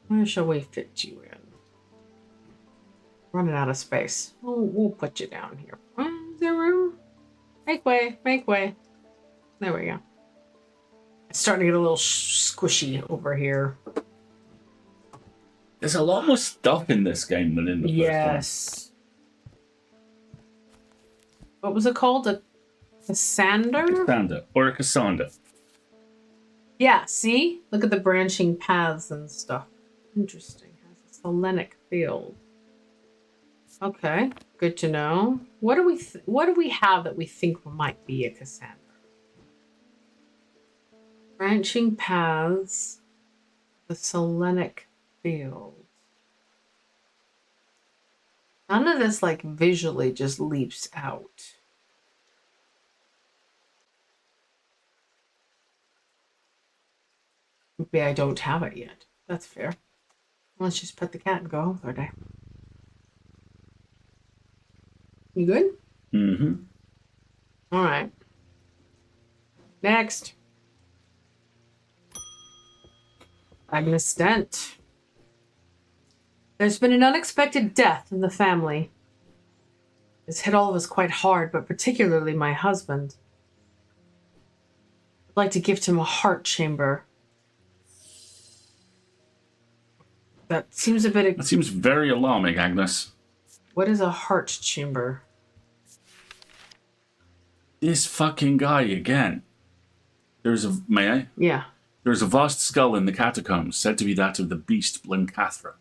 Where shall we fit you in? Running out of space. We'll put you down here. Is there room? Make way, make way. There we go. It's starting to get a little squishy over here.
There's a lot more stuff in this game than in the first one.
Yes. What was it called? A Cassander?
Cassander, or a Cassander.
Yeah, see? Look at the branching paths and stuff. Interesting. Has a selenic field. Okay, good to know. What do we have that we think might be a Cassander? Branching paths, the selenic field. None of this like visually just leaps out. Maybe I don't have it yet. That's fair. Let's just pet the cat and go home for a day. You good?
Mm-hmm.
All right. Next. Agnes Dent. There's been an unexpected death in the family. It's hit all of us quite hard, but particularly my husband. I'd like to gift him a heart chamber. That seems a bit...
That seems very alarming, Agnes.
What is a heart chamber?
This fucking guy again. May I?
Yeah.
There is a vast skull in the catacombs, said to be that of the beast Blencathra.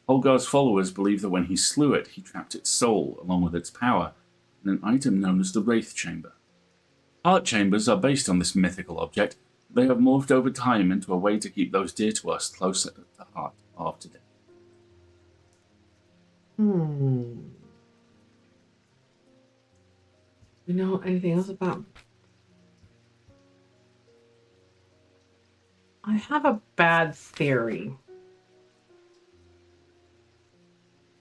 Holgar's followers believe that when he slew it, he trapped its soul, along with its power, in an item known as the Wraith Chamber. Heart chambers are based on this mythical object. They have morphed over time into a way to keep those dear to us closer to the heart after death.
You know anything else about... I have a bad theory.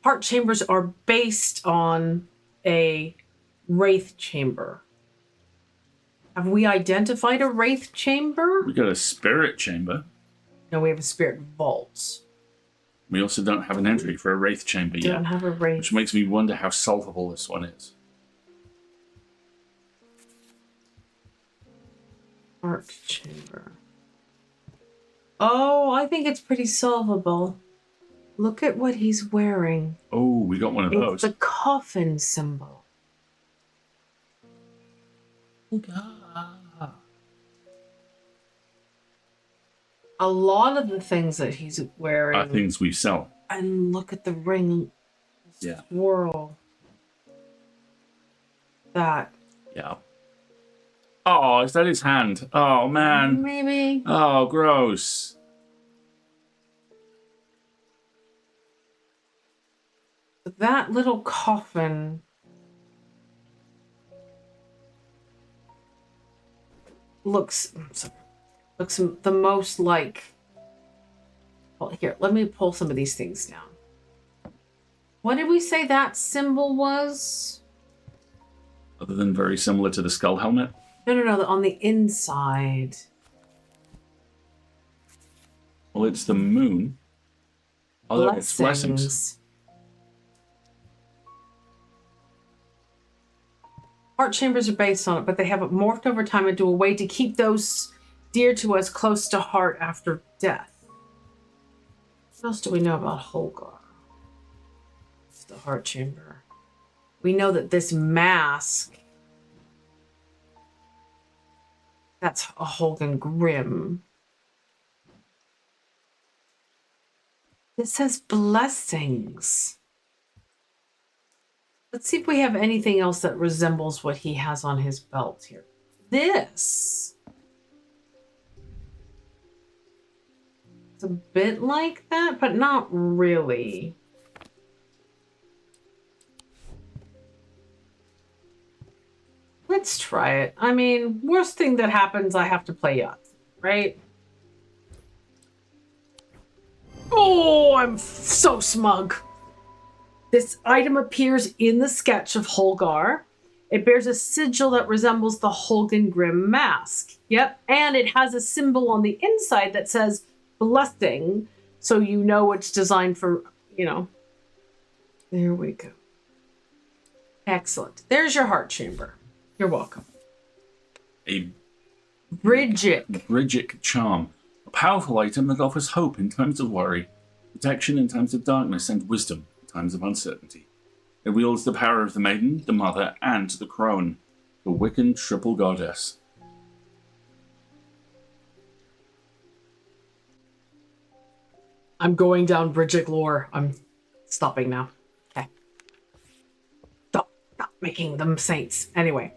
Heart chambers are based on a wraith chamber. Have we identified a wraith chamber?
We got a spirit chamber.
No, we have a spirit vault.
We also don't have an entry for a wraith chamber yet.
Don't have a wraith.
Which makes me wonder how solvable this one is.
Heart chamber. Oh, I think it's pretty solvable. Look at what he's wearing.
Oh, we got one of those.
It's the coffin symbol. A lot of the things that he's wearing
Are things we sell.
And look at the ring.
Yeah.
Swirl. That.
Yeah. Oh, is that his hand? Oh, man.
Maybe.
Oh, gross.
That little coffin looks the most like. Well, here, let me pull some of these things down. What did we say that symbol was?
Other than very similar to the skull helmet?
No, on the inside.
Well, it's the moon. Oh, look, it's blessings.
Heart chambers are based on it, but they have it morphed over time into a way to keep those dear to us close to heart after death. What else do we know about Holgar? It's the heart chamber. We know that this mask, that's a Holgan Grim. This says blessings. Let's see if we have anything else that resembles what he has on his belt here. This. It's a bit like that, but not really. Let's try it. I mean, worst thing that happens, I have to play Yacht, right? Oh, I'm so smug. This item appears in the sketch of Holgar. It bears a sigil that resembles the Holgan Grim mask. Yep, and it has a symbol on the inside that says blessing, so you know it's designed for, you know. There we go. Excellent. There's your heart chamber. You're welcome.
A
Bridgic
charm. A powerful item that offers hope in times of worry, protection in times of darkness, and wisdom in times of uncertainty. It wields the power of the maiden, the mother, and the crone, the Wiccan triple goddess.
I'm going down Bridgic lore. I'm stopping now. Okay. Stop making them saints. Anyway.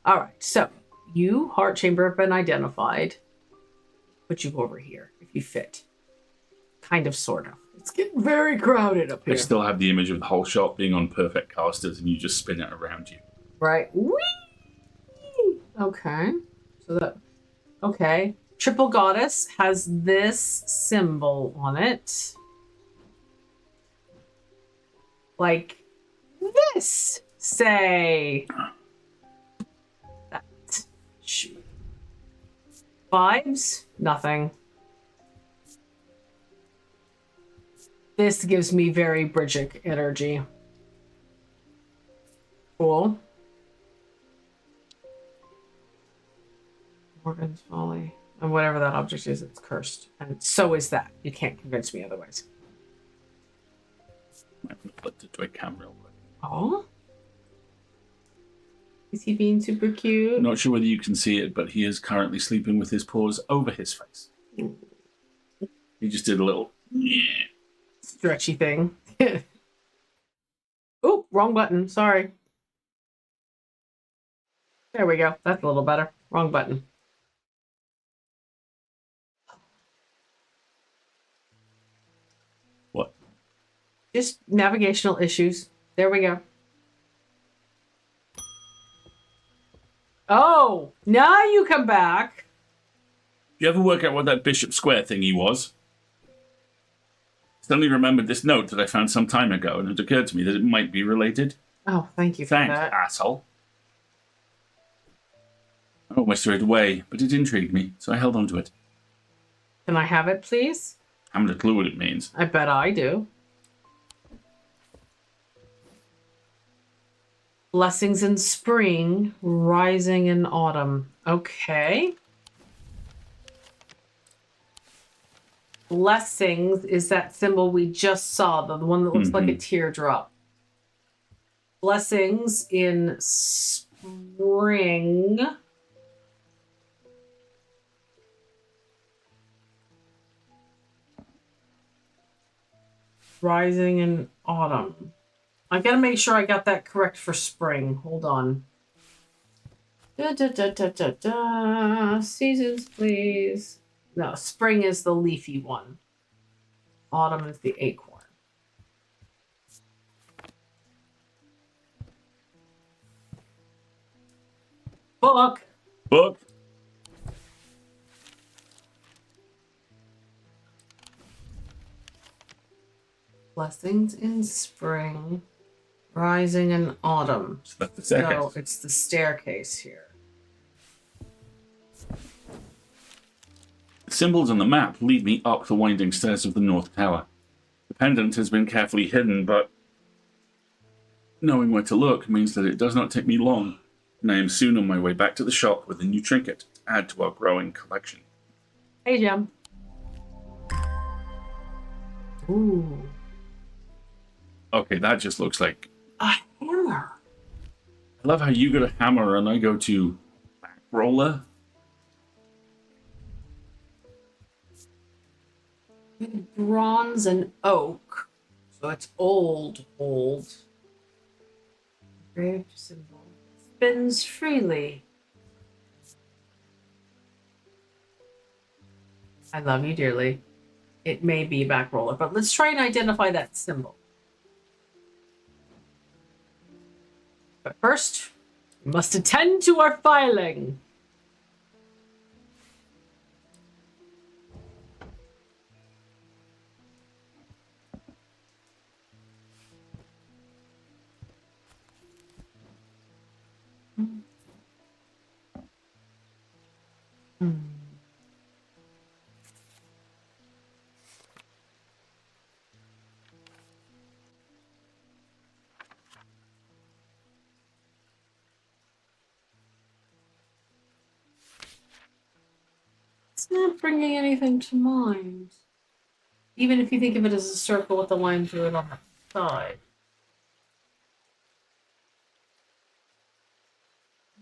All right. So you, heart chamber, have been identified. Put you over here if you fit. Kind of, sort of. It's getting very crowded up here.
I still have the image of the whole shop being on perfect casters and you just spin it around you.
Right. Whee! Okay. So that. Okay. Triple Goddess has this symbol on it. Like this, say. That. Shoot. Vibes? Nothing. This gives me very Bridgic energy. Cool. Morgan's Folly. And whatever that object is, it's cursed. And so is that. You can't convince me otherwise.
I'm going to put it to a camera real quick.
Oh? Is he being super cute?
I'm not sure whether you can see it, but he is currently sleeping with his paws over his face. He just did a little
stretchy thing. Oh, wrong button. Sorry. There we go. That's a little better. Wrong button.
What?
Just navigational issues. There we go. Oh, now you come back.
Do you ever work out what that Bishop Square thingy was? Suddenly remembered this note that I found some time ago, and it occurred to me that it might be related.
Oh, thank you for
Thanks,
that.
asshole. I almost threw it away, but it intrigued me, so I held on to it.
Can I have it, please?
I haven't a clue what it means.
I bet I do. Blessings in spring, rising in autumn. Okay. Blessings is that symbol we just saw, the one that looks like a teardrop. Blessings in spring. Rising in autumn. I gotta make sure I got that correct for spring. Hold on. Seasons, please. No, spring is the leafy one. Autumn is the acorn. Book.
Book.
Blessings in spring, rising in autumn.
So that's the staircase.
So it's the staircase here.
The symbols on the map lead me up the winding stairs of the North Tower. The pendant has been carefully hidden, but knowing where to look means that it does not take me long, and I am soon on my way back to the shop with a new trinket to add to our growing collection.
Hey, Jim. Ooh.
Okay, that just looks like...
A hammer.
I love how you go to hammer and I go to back roller.
Bronze and oak. So it's old. Engraved symbol. Spins freely. I love you dearly. It may be back roller, but let's try and identify that symbol. But first, we must attend to our filing. It's not bringing anything to mind. Even if you think of it as a circle with a line through it on the side.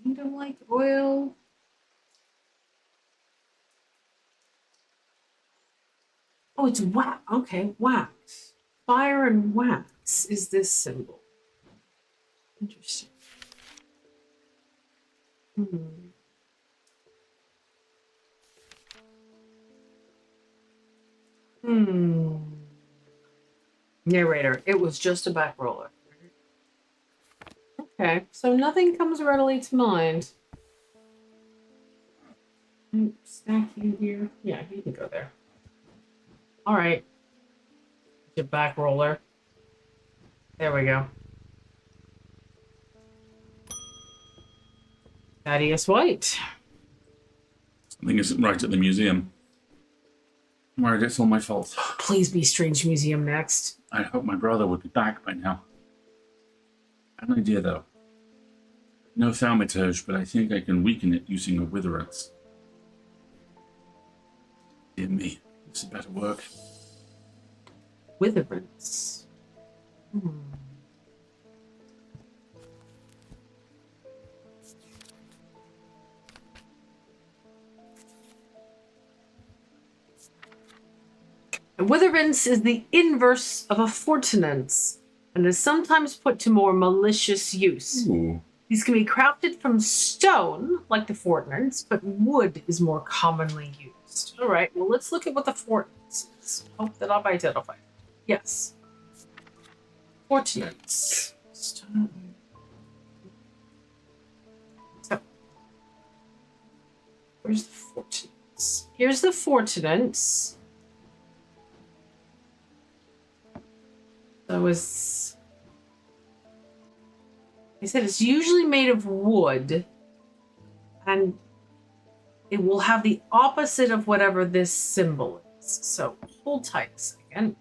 You don't like oil? Oh, it's wax. Okay, wax. Fire and wax is this symbol. Interesting. Narrator, it was just a back roller. Okay, so nothing comes readily to mind. Stack you here. Yeah, you can go there. All right. The back roller. There we go. Thaddeus White.
Something isn't right at the museum. I'm worried it's all my fault.
Please be Strange Museum next.
I hope my brother would be back by now. I have an idea, though. No thaumaturge, but I think I can weaken it using a witherance. Dear me, this had better work.
Witherance. A witherance is the inverse of a fortinance and is sometimes put to more malicious use.
Ooh.
These can be crafted from stone, like the fortinance, but wood is more commonly used. All right, well, let's look at what the fortinance is. Hope that I've identified it. Yes. Fortinance. Stone. So, where's the fortinance? Here's the fortinance. So he said it's usually made of wood, and it will have the opposite of whatever this symbol is. So hold tight a second.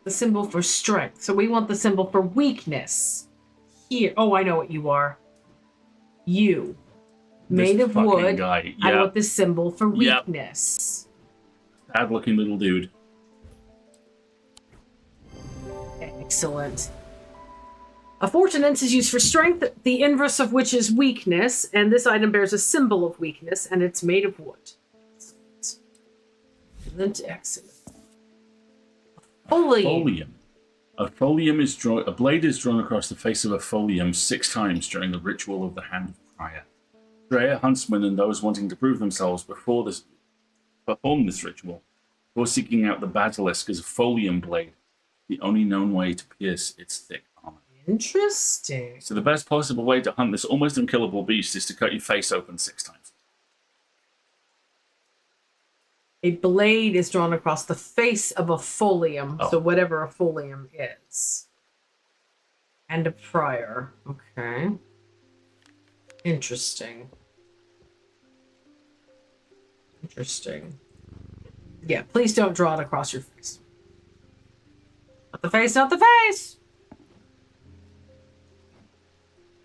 The symbol for strength. So we want the symbol for weakness. Here. Oh, I know what you are. You. Made of wood.
Guy.
I want the symbol for weakness.
Bad looking little dude.
Excellent. A fortunance is used for strength, the inverse of which is weakness, and this item bears a symbol of weakness, and it's made of wood. Excellent. Excellent. Folium.
A folium is drawn. A blade is drawn across the face of a folium 6 times during the ritual of the Hand of Prior. Dreyer, huntsmen, and those wanting to prove themselves perform this ritual before seeking out the basilisk as a folium blade, the only known way to pierce its thick armor.
Interesting.
So the best possible way to hunt this almost unkillable beast is to cut your face open 6 times.
A blade is drawn across the face of a folium, so whatever a folium is. And a prior. Okay. Interesting. Interesting. Yeah, please don't draw it across your face. Not the face, not the face!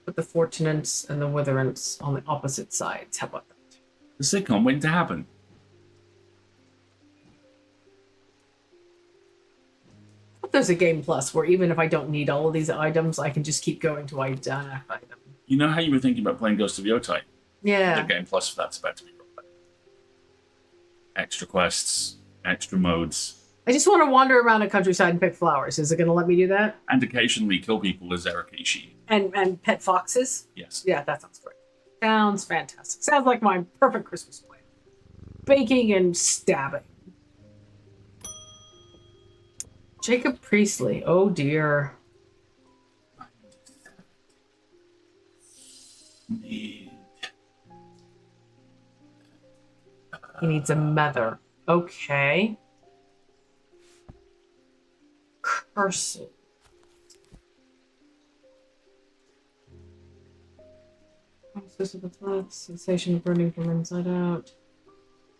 Put the fortunance and the witherance on the opposite sides. How about that?
The sitcom waiting to happen.
There's a Game Plus where even if I don't need all of these items, I can just keep going to identify them.
You know how you were thinking about playing Ghost of Yotai?
Yeah.
The Game Plus for that's about to be rolled out. Extra quests, extra modes.
I just want to wander around a countryside and pick flowers. Is it going to let me do that?
And occasionally kill people as Erakishi.
And pet foxes?
Yes.
Yeah, that sounds great. Sounds fantastic. Sounds like my perfect Christmas plan. Baking and stabbing. Jacob Priestley. Oh dear. He needs a mother. Okay. Cursive. Process of the blood, sensation of burning from inside out.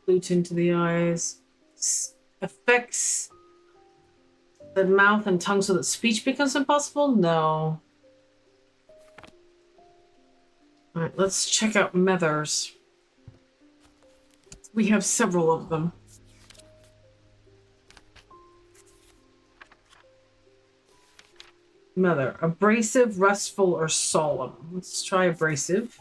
Gluten to the eyes. Affects the mouth and tongue so that speech becomes impossible? No. Alright, let's check out Methers. We have several of them. Mother. Abrasive, restful, or solemn. Let's try abrasive.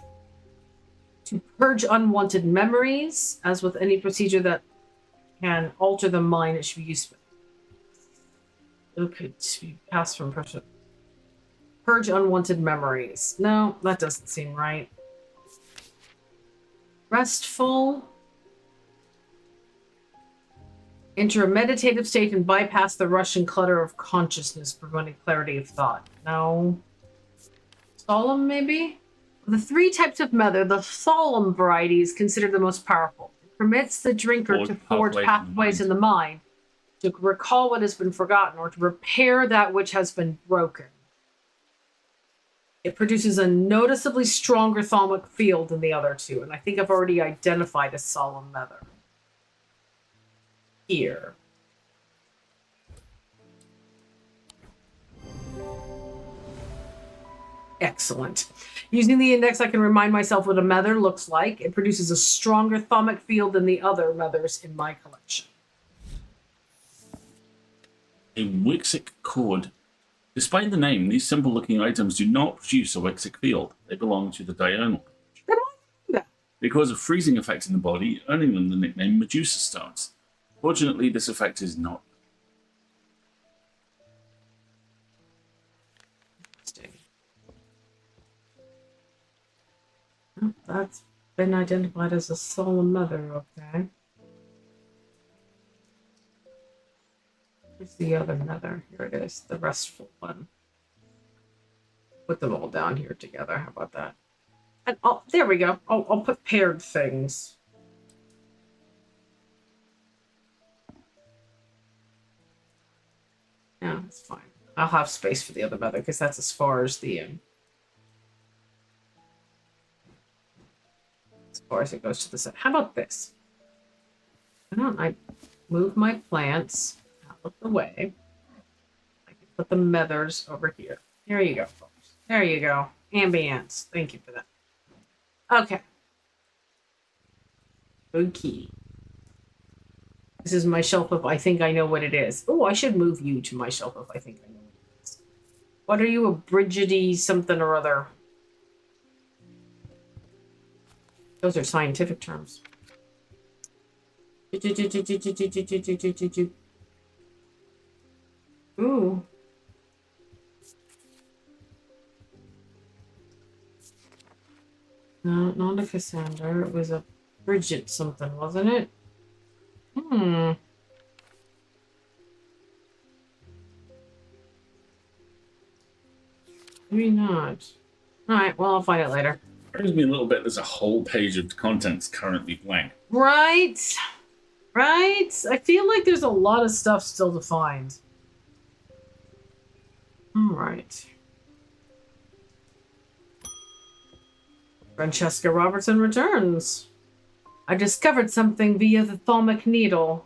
To purge unwanted memories. As with any procedure that can alter the mind, it should be useful. Okay, to be passed from person. Purge unwanted memories. No, that doesn't seem right. Restful. Enter a meditative state and bypass the rush and clutter of consciousness, promoting clarity of thought. No. Solemn, maybe? The 3 types of mother, the solemn variety is considered the most powerful. It permits the drinker to forge pathways in the mind, to recall what has been forgotten, or to repair that which has been broken. It produces a noticeably stronger thalamic field than the other 2, and I think I've already identified a solemn mother. Here. Excellent. Using the index, I can remind myself what a mother looks like. It produces a stronger thalamic field than the other mothers in my collection.
A Wixic cord. Despite the name, these simple-looking items do not produce a Wixic field. They belong to the diurnal. They cause a freezing effect in the body, earning them the nickname Medusa Stones. Fortunately, this effect is not.
Oh, that's been identified as a solemn mother, okay. Here's the other mother. Here it is, the restful one. put them all down here together. How about that? And there we go. I'll put paired things. Yeah, that's fine. I'll have space for the other mother because that's as far as the as far as it goes to the side. How about this? Why don't I move my plants out of the way? I can put the methers over here. There you go, folks. There you go. Ambience. Thank you for that. Okay. Okay. This is my shelf of I think I know what it is. Oh, I should move you to my shelf of I think I know what it is. What are you, a Brigidy something or other? Those are scientific terms. Ooh. No, not a Cassandra. It was a Bridget something, wasn't it? Maybe not. Alright, well, I'll find it later.
Worries me a little bit. There's a whole page of contents currently blank.
Right? Right? I feel like there's a lot of stuff still to find. Alright. Francesca Robertson returns. I discovered something via the thalmic needle.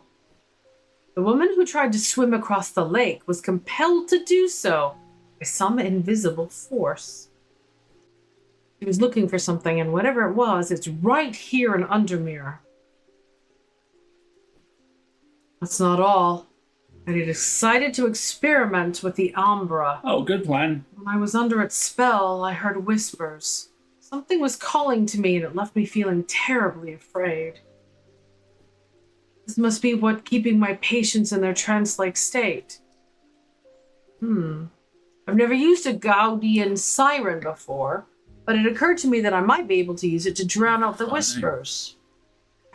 The woman who tried to swim across the lake was compelled to do so by some invisible force. She was looking for something, and whatever it was, it's right here in Undermere. That's not all. And he decided to experiment with the Ambra.
Oh, good plan.
When I was under its spell, I heard whispers. Something was calling to me, and it left me feeling terribly afraid. This must be what keeping my patients in their trance-like state. I've never used a Gaudian siren before, but it occurred to me that I might be able to use it to drown out the whispers.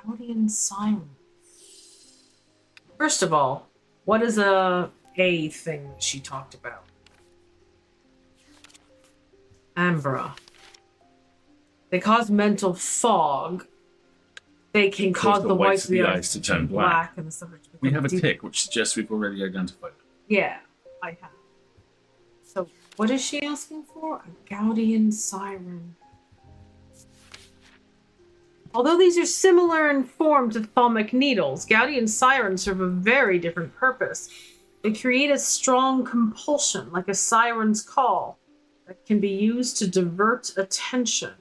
Gaudian siren. First of all, what is a thing that she talked about? Ambra. They cause mental fog. They can cause the whites of the eyes to turn black. And the subject
we have a tick, which suggests we've already identified it.
Yeah, I have. So, what is she asking for? A Gaudian siren. Although these are similar in form to thalmic needles, Gaudian sirens serve a very different purpose. They create a strong compulsion, like a siren's call, that can be used to divert attention.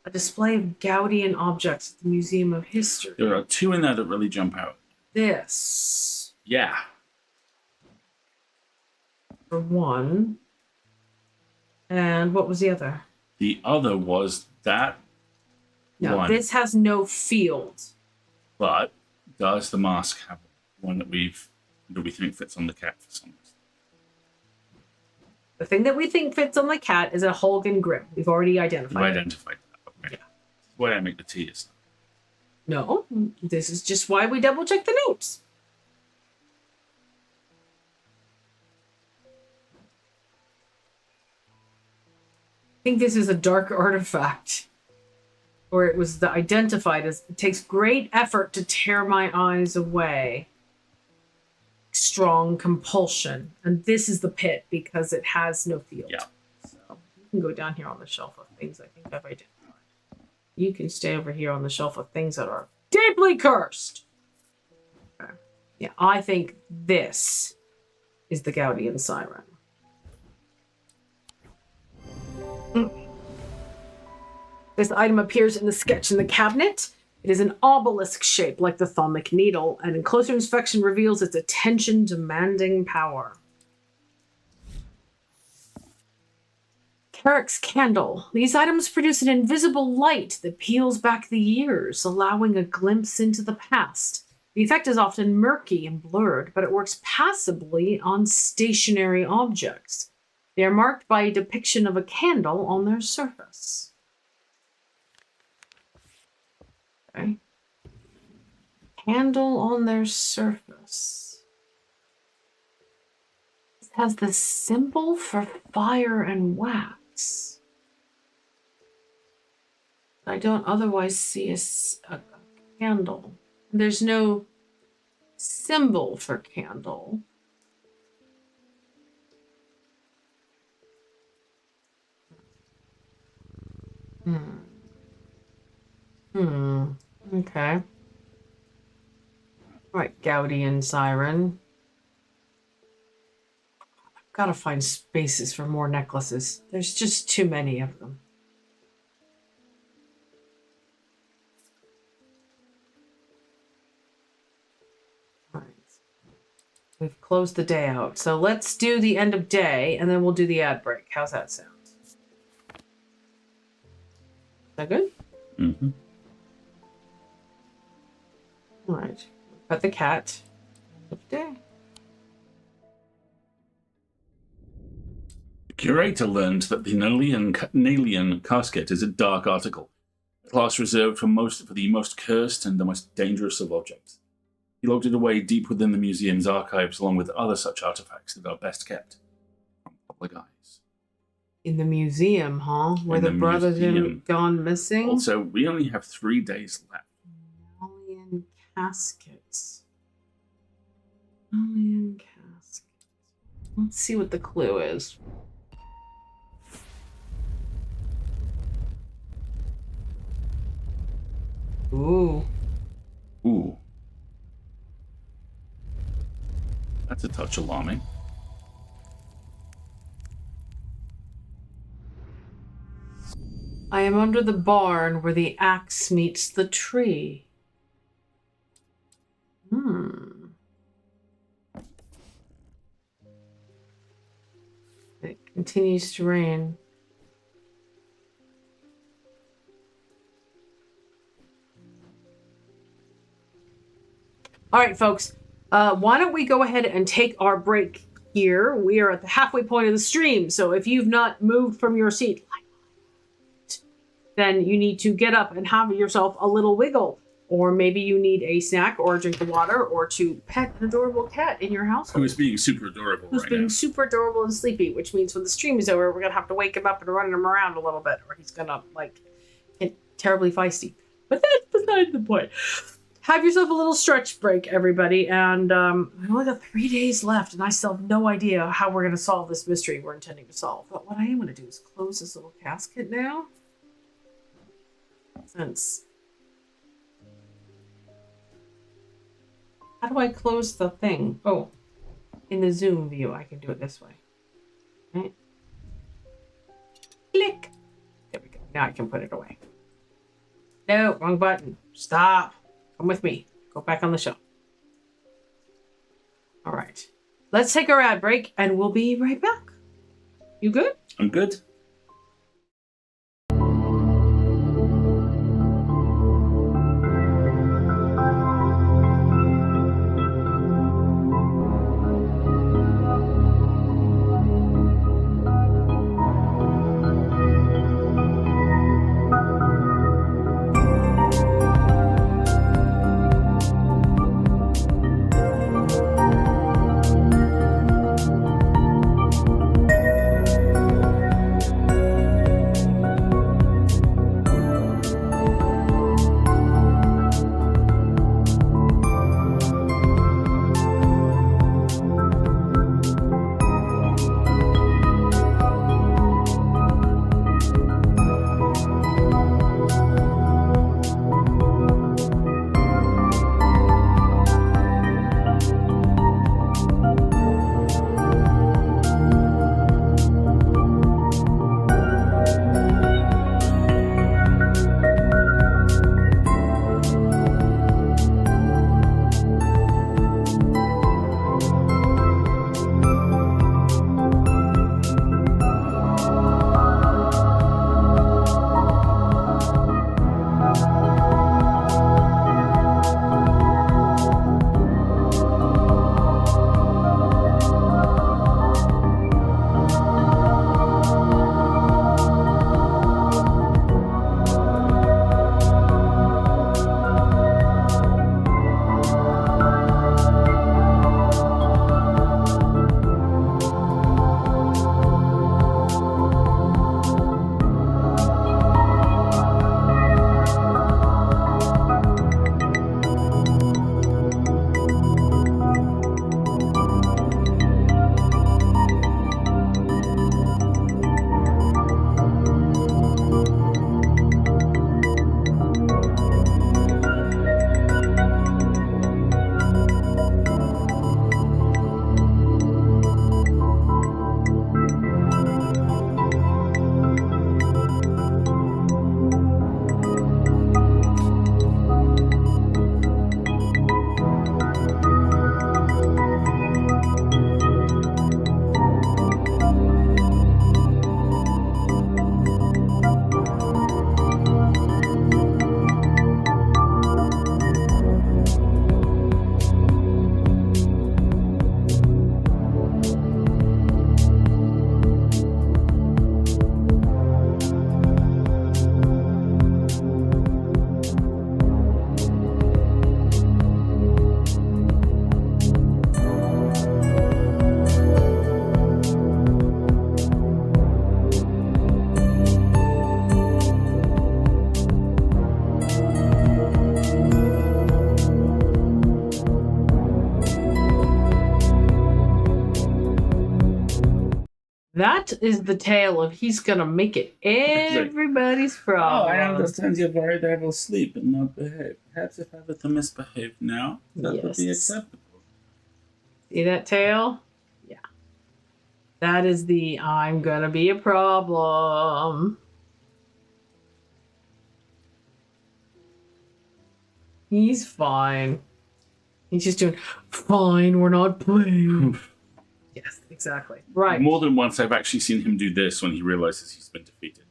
A display of Gaudian objects at the Museum of History.
There are two in there that really jump out.
This.
Yeah.
For one. And what was the other?
The other was that
No,
one.
this has no field.
But does the mask have one that we think fits on the cat for some reason?
The thing that we think fits on the cat is a Holgan grip. We've already identified
We've
it.
identified that. Okay.
Yeah.
That's why I make the tears.
No, this is just why we double check the notes. I think this is a dark artifact. Or it was identified as, it takes great effort to tear my eyes away. Strong compulsion. And this is the pit because it has no field.
Yeah.
So you can go down here on the shelf of things I think I've identified. You can stay over here on the shelf of things that are deeply cursed. Okay. Yeah, I think this is the Gaudian siren. This item appears in the sketch in the cabinet. It is an obelisk shape like the thalmic needle, and in closer inspection reveals its attention-demanding power. Carrick's candle. These items produce an invisible light that peels back the years, allowing a glimpse into the past. The effect is often murky and blurred, but it works passively on stationary objects. They are marked by a depiction of a candle on their surface. Okay. Candle on their surface. has the symbol for fire and wax. I don't otherwise see a candle. There's no symbol for candle. Okay. All right, Gaudian siren. I've got to find spaces for more necklaces. There's just too many of them. All right. We've closed the day out. So let's do the end of day, and then we'll do the ad break. How's that sound? Is that good?
Mm-hmm.
All right. Pet the cat. End of day.
The curator learned that the Nalian casket is a dark article, a class reserved for the most cursed and the most dangerous of objects. He locked it away deep within the museum's archives, along with other such artifacts that are best kept from public eyes.
In the museum, huh? Where the brothers have gone missing?
Also, we only have 3 days left.
Alien caskets. Alien caskets. Let's see what the clue is. Ooh.
Ooh. That's a touch alarming.
I am under the barn where the axe meets the tree. It continues to rain. All right, folks. Why don't we go ahead and take our break here? We are at the halfway point of the stream, so if you've not moved from your seat, then you need to get up and have yourself a little wiggle. Or maybe you need a snack or a drink of water or to pet an adorable cat in your house.
Who is being super adorable
Who's
right
being
now.
super adorable and sleepy, which means when the stream is over, we're going to have to wake him up and run him around a little bit, or he's going to, like, get terribly feisty. But that's beside the point. Have yourself a little stretch break, everybody. And we've only got 3 days left, and I still have no idea how we're going to solve this mystery we're intending to solve. But what I am going to do is close this little casket now. Since... How do I close the thing? Oh, in the Zoom view, I can do it this way. Right. Click. There we go. Now I can put it away. No, wrong button. Stop. Come with me. Go back on the show. All right. Let's take our ad break, and we'll be right back. You good?
I'm good.
That is the tale of he's gonna make it everybody's problem.
I understand you're worried I will sleep and not behave. Perhaps if I were to misbehave now, that would be
Yes.
acceptable.
See that tail? Yeah. That is the I'm gonna be a problem. He's fine. He's just doing fine, we're not playing. Yes, exactly. Right.
More than once I've actually seen him do this when he realizes he's been defeated.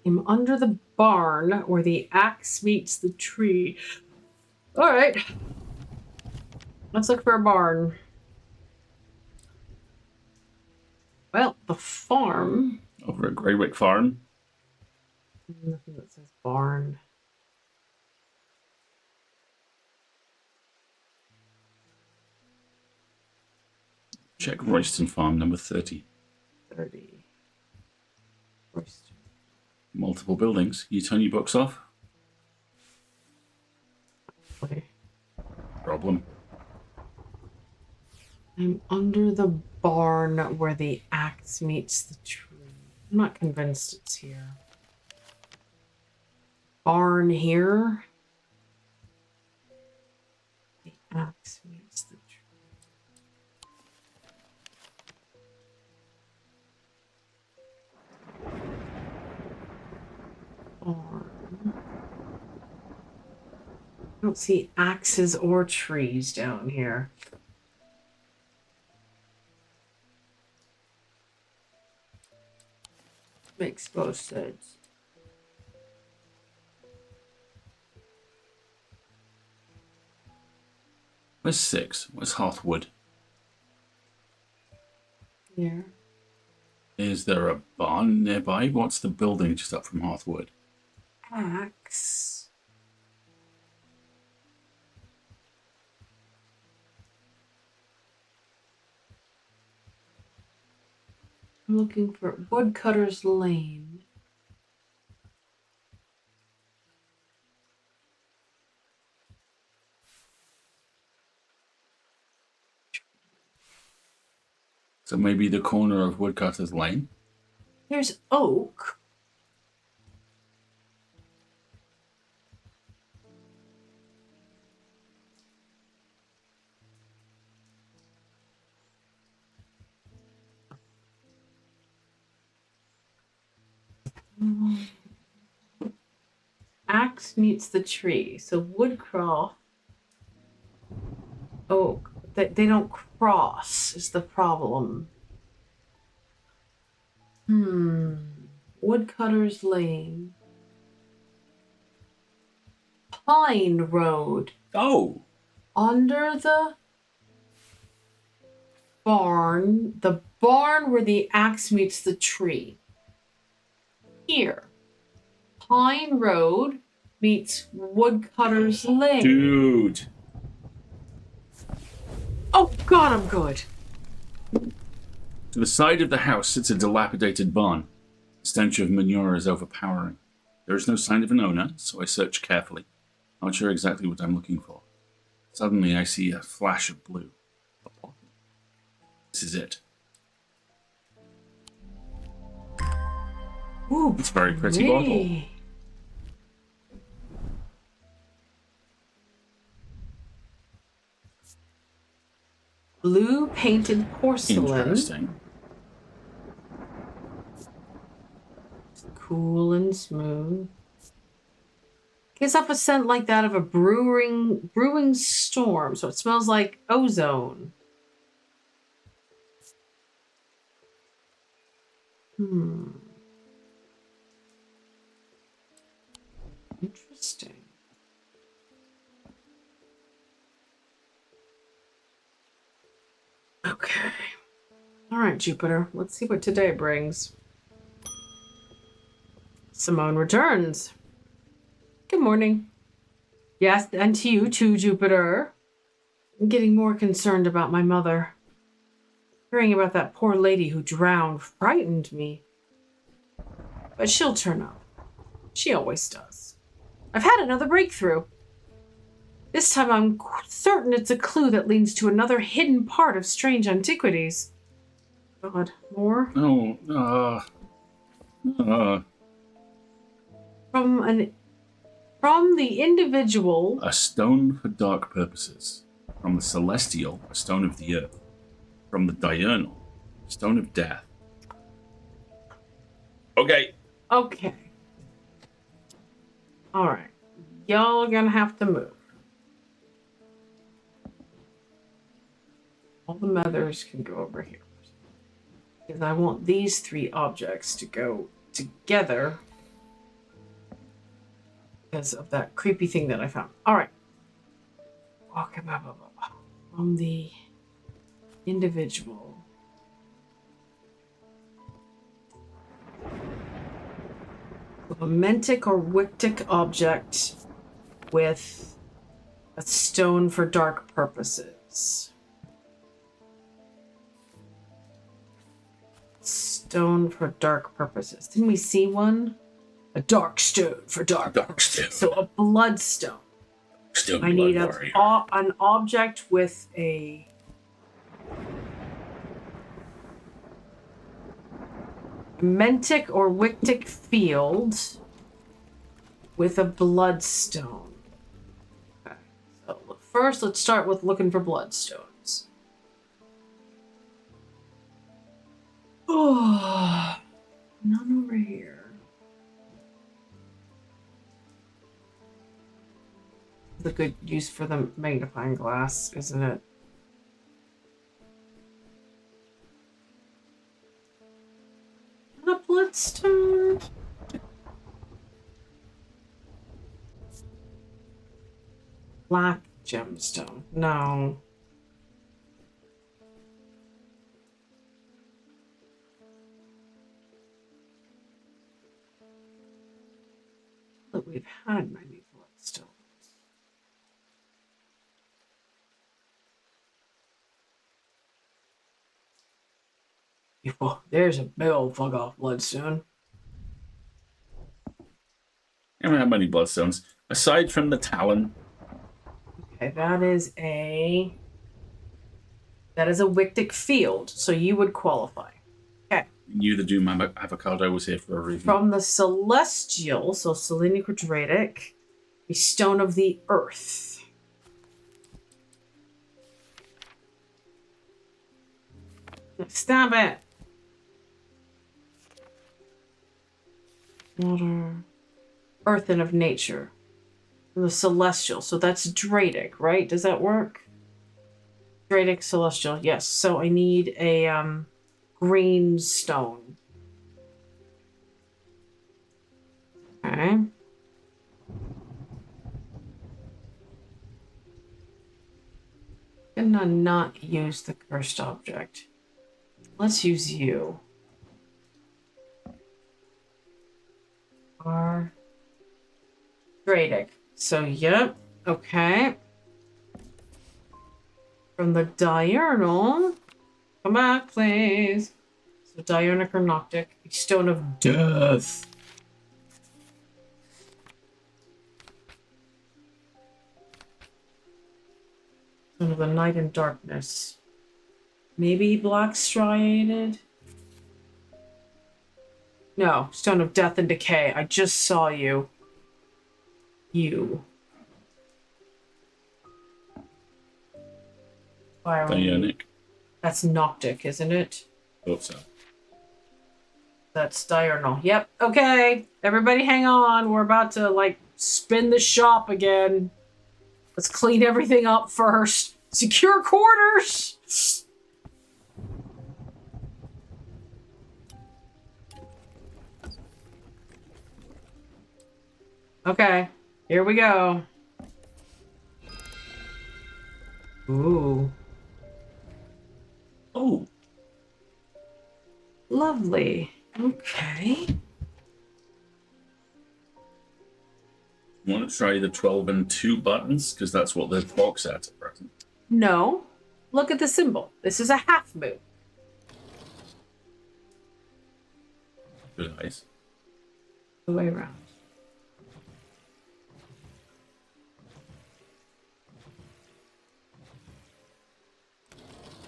I'm under the barn where the axe meets the tree. All right. Let's look for a barn. Well, the farm.
Over at Greywick Farm.
Nothing that says barn.
Check Royston Farm, number 30.
30. Royston.
Multiple buildings. You turn your books off?
Okay.
Problem.
I'm under the barn where the axe meets the tree. I'm not convinced it's here. Barn here. The axe meets the tree. Barn. I don't see axes or trees down here. Makes most sense.
Where's 6? Where's Hearthwood?
Here.
Is there a barn nearby? What's the building just up from Hearthwood?
Axe. I'm looking for Woodcutter's Lane.
So maybe the corner of Woodcutter's Lane?
There's oak. Axe meets the tree. So Woodcroft. Oak. They don't cross is the problem. Woodcutter's Lane. Pine Road.
Oh!
Under the barn. The barn where the axe meets the tree. Here. Pine Road meets Woodcutter's Lane.
Dude!
Oh God, I'm good.
To the side of the house sits a dilapidated barn. The stench of manure is overpowering. There is no sign of an owner, so I search carefully. Not sure exactly what I'm looking for. Suddenly I see a flash of blue. A bottle. This is it.
Ooh,
It's a very pretty bottle.
Blue painted porcelain.
Interesting.
Cool and smooth. Gives off a scent like that of a brewing storm, so it smells like ozone. Interesting. Okay. All right, Jupiter. Let's see what today brings. Simone returns. Good morning. Yes, and to you too, Jupiter. I'm getting more concerned about my mother. Hearing about that poor lady who drowned frightened me. But she'll turn up. She always does. I've had another breakthrough. This time I'm certain it's a clue that leads to another hidden part of strange antiquities. God, more?
No.
From the individual.
A stone for dark purposes. From the celestial, a stone of the earth. From the diurnal, a stone of death. Okay.
Okay. All right. Y'all are gonna have to move. All the mothers can go over here. Because I want these 3 objects to go together. Because of that creepy thing that I found. All right. Okay, blah, blah, blah, blah. From the individual. A mentic or wictic object with a stone for dark purposes. Stone for dark purposes. Didn't we see one? A dark stone for dark purposes. So a bloodstone.
Stone
I need
warrior.
an object with a mentic or wictic field with a bloodstone. Okay. So first, let's start with looking for bloodstones. Oh, none over here. The good use for the magnifying glass, isn't it? A bloodstone. Black gemstone. No. But we've had many bloodstones. Oh, there's a big old fuck off bloodstone.
I haven't had many bloodstones. Aside from the Talon.
Okay, that is a Wictic field, so you would qualify. Okay.
You, the Doom Avocado, was here for a reason.
From the Celestial, so Selene Quadratic, a Stone of the Earth. Stop it! Water. Earth and of nature. The Celestial, so that's Dradic, right? Does that work? Dradic Celestial, yes. So I need a green stone. Okay. I'm gonna not use the cursed object. Let's use you. R. Dradic. So, yep. Okay. From the diurnal. Come back, please. So, diurnic or noctic. A stone of death. Stone of the night and darkness. Maybe black striated? No. Stone of death and decay. I just saw you. You.
Diurnic.
That's noctic, isn't it?
Thought so.
That's diurnal. Yep. Okay. Everybody hang on. We're about to, like, spin the shop again. Let's clean everything up first. Secure quarters! Okay. Here we go. Ooh.
Oh.
Lovely. Okay.
You want to try the 12 and 2 buttons? Because that's what the box has at present.
No. Look at the symbol. This is a half moon.
Good eyes.
The way around.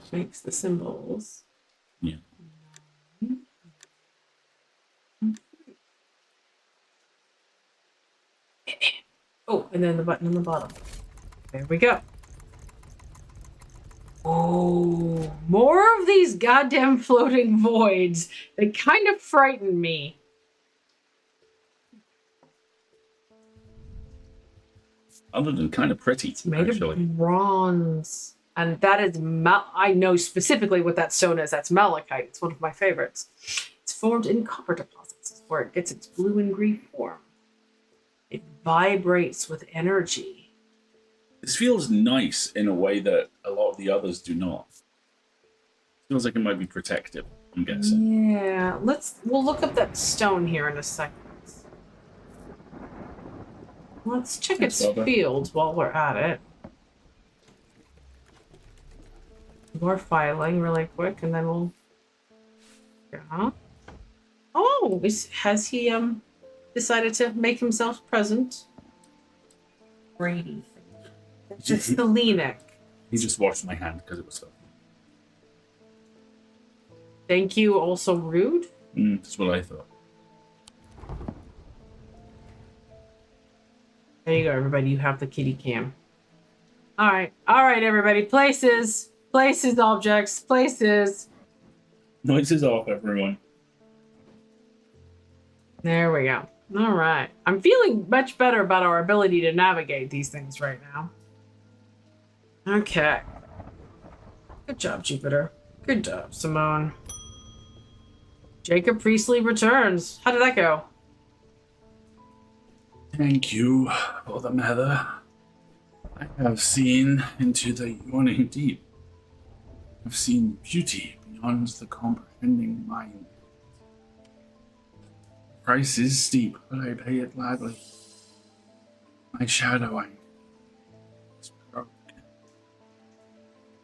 Makes the symbols.
Yeah.
Oh, and then the button on the bottom. There we go. Oh, more of these goddamn floating voids. They kind of frighten me.
Other than kind of pretty,
It's made
actually.
of bronze. And that is, I know specifically what that stone is. That's malachite. It's one of my favorites. It's formed in copper deposits where it gets its blue and green form. It vibrates with energy.
This feels nice in a way that a lot of the others do not. Feels like it might be protective, I'm guessing.
Yeah, we'll look up that stone here in a second. Let's check its field while we're at it. More filing really quick, and then we'll. Yeah. Oh, has he decided to make himself present? Brady. It's Selenic.
He just washed my hand because it was filthy.
Thank you. Also rude.
That's what I thought.
There you go, everybody. You have the kitty cam. All right, everybody. Places, objects, places.
Noises off, everyone.
There we go. All right. I'm feeling much better about our ability to navigate these things right now. Okay. Good job, Jupiter. Good job, Simone. Jacob Priestley returns. How did that go?
Thank you for the matter. I have seen into the yawning deep. I've seen beauty beyond the comprehending mind. Price is steep, but I pay it gladly. My shadowing is broken.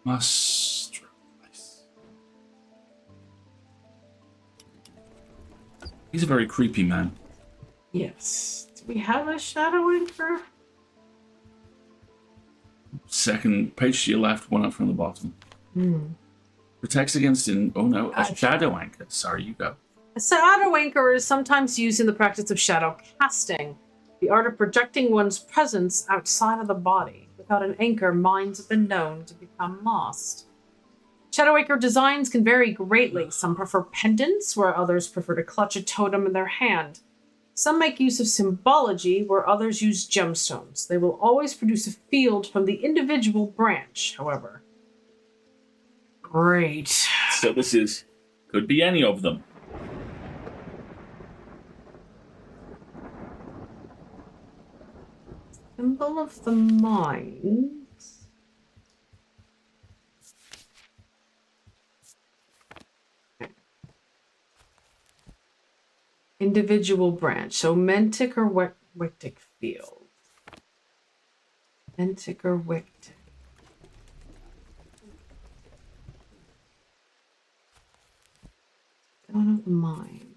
Must replace. He's a very creepy man.
Yes. Do we have a shadow anchor?
Second page to your left, one up from the bottom. Protects against a shadow anchor. Sorry, you go.
A shadow anchor is sometimes used in the practice of shadow casting, the art of projecting one's presence outside of the body. Without an anchor, minds have been known to become lost. Shadow anchor designs can vary greatly. Some prefer pendants, where others prefer to clutch a totem in their hand. Some make use of symbology, where others use gemstones. They will always produce a field from the individual branch, however. Great.
So this could be any of them.
Symbol of the mind. Individual branch. So Mentic or Wictic field. Mentic or Wictic. Stone of the mind.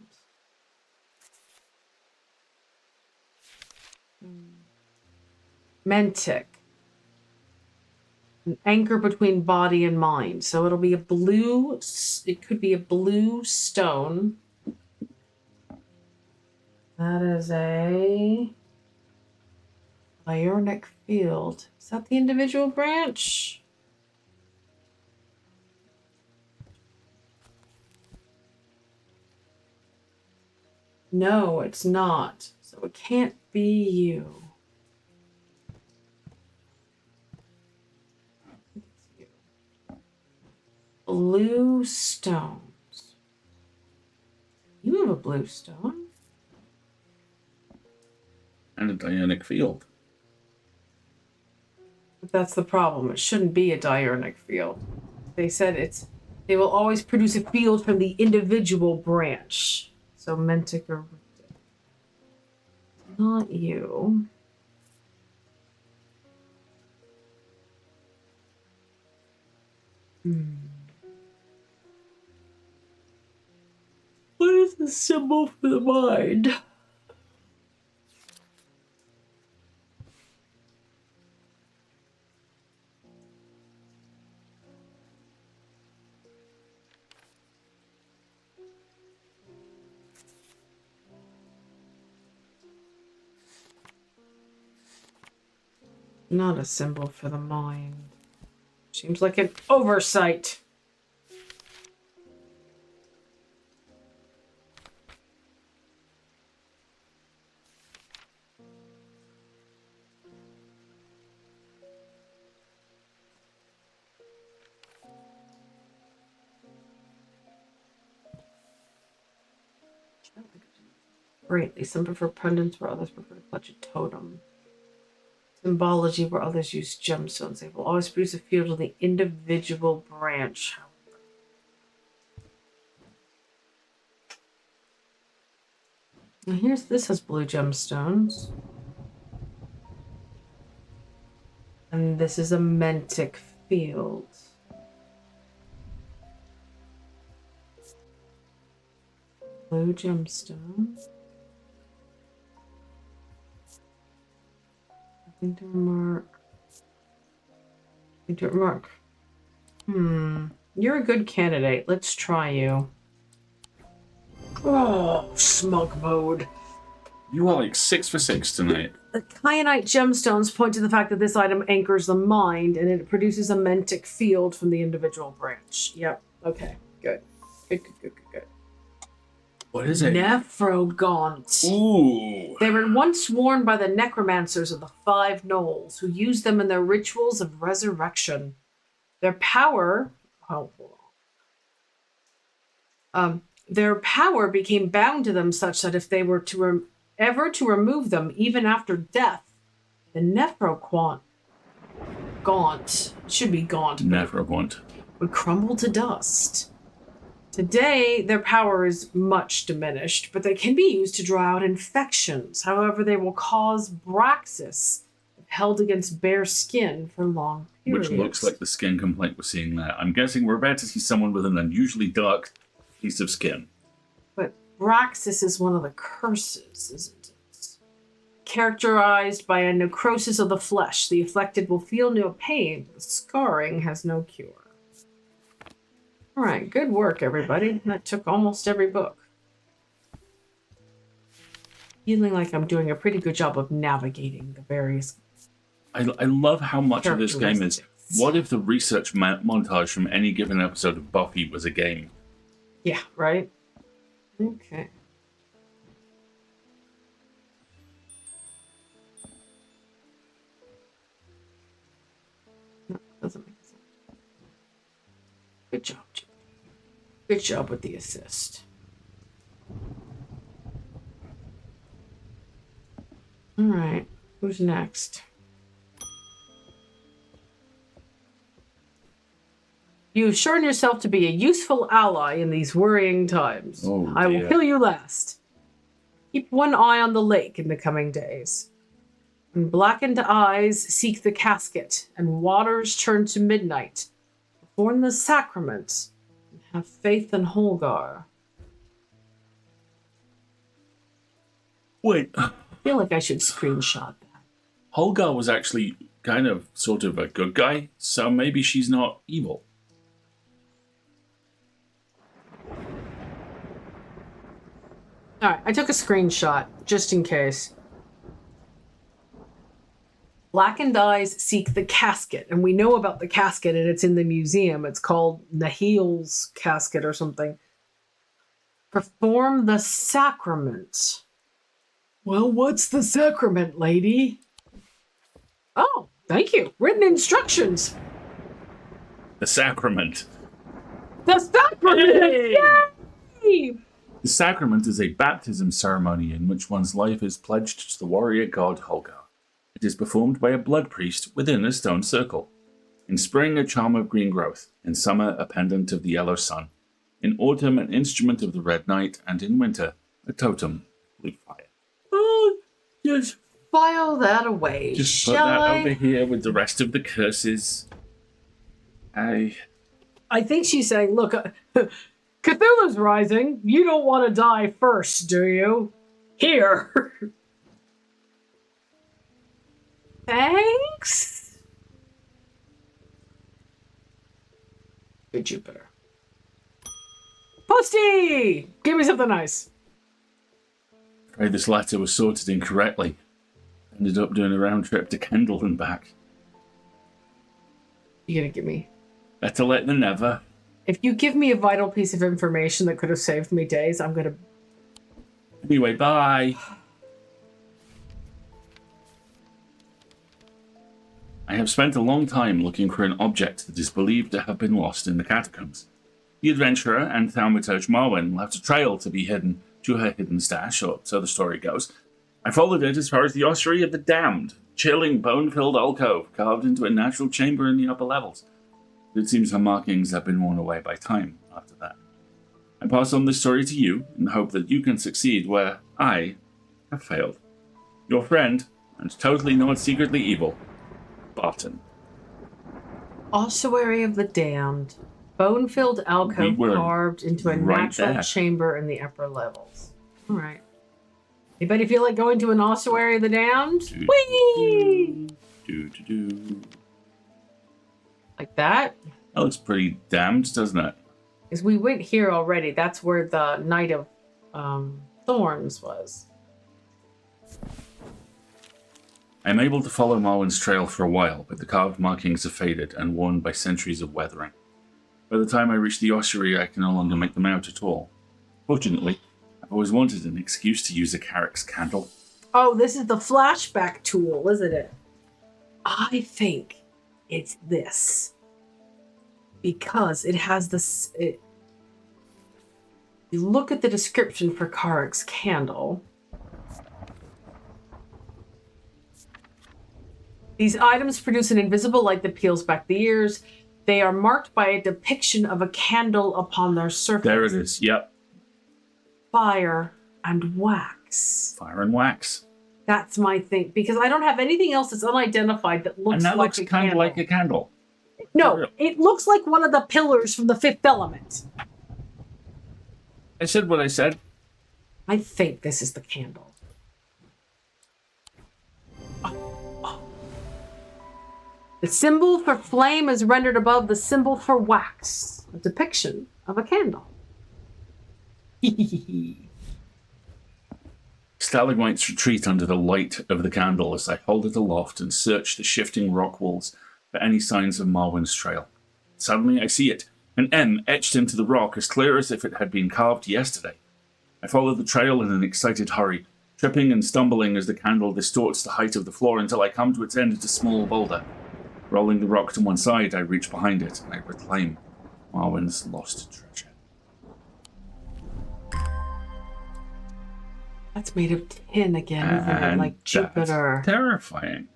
Mentic. An anchor between body and mind. So it'll be a blue, it could be a blue stone. That is a Ionic field. Is that the individual branch? No, it's not. So it can't be you. Blue stones. You have a blue stone.
And a Dianic field.
But that's the problem. It shouldn't be a diurnic field. They said they will always produce a field from the individual branch. So Mentic or not you. What is the symbol for the mind? Not a symbol for the mind. Seems like an oversight. Greatly. Some prefer pendants where others prefer to clutch a totem. Symbology where others use gemstones. They will always produce a field of the individual branch. And this has blue gemstones. And this is a mantic field. Blue gemstone. Nothing to remark. Nothing to remark. You're a good candidate. Let's try you. Oh, smug mode.
You are like 6 for 6 tonight.
The kyanite gemstones point to the fact that this item anchors the mind and it produces a mantic field from the individual branch. Yep. Okay. Good. Good.
What is it?
Nephrogaunt.
Ooh.
They were once worn by the necromancers of the Five Knolls, who used them in their rituals of resurrection. Their power... Oh, hold on. Their power became bound to them such that if they were to ever to remove them, even after death, the Nephrogaunt should be gaunt.
Nephrogaunt
would crumble to dust. Today, their power is much diminished, but they can be used to draw out infections. However, they will cause Braxis if held against bare skin for long periods.
Which looks like the skin complaint we're seeing there. I'm guessing we're about to see someone with an unusually dark piece of skin.
But Braxis is one of the curses, isn't it? Characterized by a necrosis of the flesh, the afflicted will feel no pain. The scarring has no cure. All right, good work, everybody. That took almost every book. Feeling like I'm doing a pretty good job of navigating the various.
I love how much of this game is. What if the research montage from any given episode of Buffy was a game?
Yeah, right? Okay. No, doesn't make sense. Good job, Jimmy. Good job with the assist. All right, who's next? You've shown yourself to be a useful ally in these worrying times.
Oh,
I will kill you last. Keep one eye on the lake in the coming days. When blackened eyes seek the casket, and waters turn to midnight, perform the sacrament, and have faith in Holgar.
Wait.
I feel like I should screenshot that.
Holgar was actually kind of sort of a good guy, so maybe she's not evil.
All right, I took a screenshot just in case. Blackened eyes seek the casket, and we know about the casket, and it's in the museum. It's called Nahil's casket or something. Perform the sacrament. Well, what's the sacrament, lady? Oh, thank you. Written instructions.
The sacrament.
The sacrament!
Hey!
Yay!
The sacrament is a baptism ceremony in which one's life is pledged to the warrior god Holgar. It is performed by a blood priest within a stone circle. In spring, a charm of green growth. In summer, a pendant of the yellow sun. In autumn, an instrument of the red night. And in winter, a totem of blue fire.
Oh, just file that away.
Just put that over here with the rest of the curses. I
think she's saying, look, Cthulhu's rising. You don't want to die first, do you? Here. Thanks. Good Jupiter. Posty! Give me something nice.
afraid this letter was sorted incorrectly. Ended up doing a round trip to Kendall and back.
You gonna give me?
Better late than never.
If you give me a vital piece of information that could have saved me days, I'm gonna...
Anyway, bye. I have spent a long time looking for an object that is believed to have been lost in the catacombs. The adventurer and thaumaturge Marwyn left a trail to be hidden to her hidden stash, or so the story goes. I followed it as far as the Ossuary of the Damned, chilling, bone-filled alcove carved into a natural chamber in the upper levels. It seems her markings have been worn away by time after that. I pass on this story to you in the hope that you can succeed where I have failed. Your friend, and totally not secretly evil, Barton.
Ossuary of the Damned. Bone-filled alcove carved into a natural chamber in the upper levels. All right. Anybody feel like going to an Ossuary of the Damned? Whee! Like that?
That looks pretty damned, doesn't it?
Because we went here already. That's where the Knight of Thorns was.
I'm able to follow Marwyn's trail for a while, but the carved markings have faded and worn by centuries of weathering. By the time I reach the ossuary, I can no longer make them out at all. Fortunately, I've always wanted an excuse to use a Carrick's candle.
Oh, this is the flashback tool, isn't it? I think it's this. Because it has this... you look at the description for Carrick's candle. These items produce an invisible light that peels back the ears. They are marked by a depiction of a candle upon their surface.
There it is, yep.
Fire and wax.
Fire and wax.
That's my thing. Because I don't have anything else that's unidentified that looks like a candle.
And that looks kind of like a candle.
No, it looks like one of the pillars from the Fifth Element.
I said what I said.
I think this is the candle. The symbol for flame is rendered above the symbol for wax, a depiction of a candle.
Stalagmites retreat under the light of the candle as I hold it aloft and search the shifting rock walls for any signs of Marwyn's trail. Suddenly I see it, an M etched into the rock as clear as if it had been carved yesterday. I follow the trail in an excited hurry, tripping and stumbling as the candle distorts the height of the floor until I come to its end at a small boulder. Rolling the rock to one side, I reach behind it and I reclaim Marwyn's lost treasure.
That's made of tin again, isn't it? Like Jupiter.
Terrifying.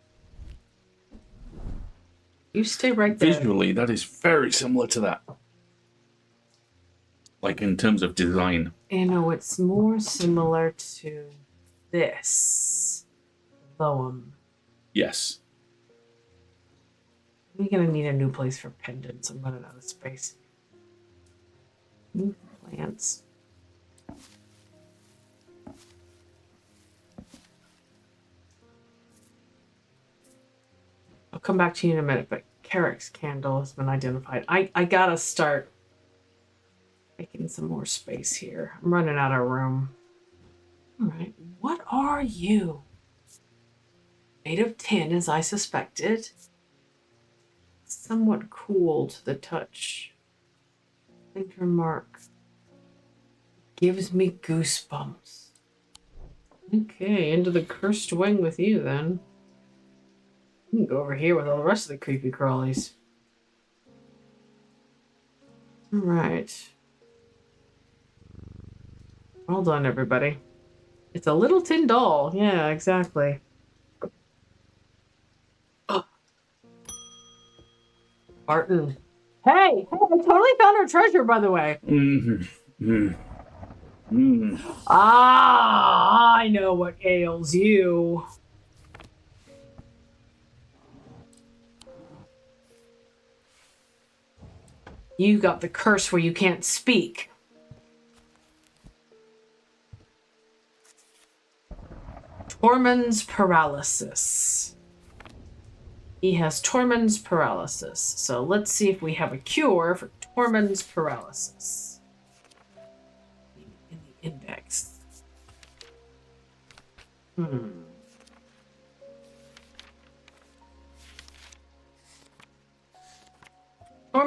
You stay right there.
Visually, that is very similar to that. Like in terms of design.
You know, it's more similar to this. Loam.
Yes.
We're going to need a new place for pendants. I'm running out of space. New plants. I'll come back to you in a minute, but Carrick's candle has been identified. I gotta start making some more space here. I'm running out of room. All right, what are you? Made of tin, as I suspected. Somewhat cool to the touch. Finger mark. Gives me goosebumps. Okay, into the cursed wing with you then. You can go over here with all the rest of the creepy crawlies. Alright. Well done, everybody. It's a little tin doll. Yeah, exactly. Oh. Barton. Hey! I totally found our treasure, by the way. Ah, I know what ails you. You got the curse where you can't speak. Tormund's paralysis. He has Tormund's paralysis. So let's see if we have a cure for Tormund's paralysis. In the index.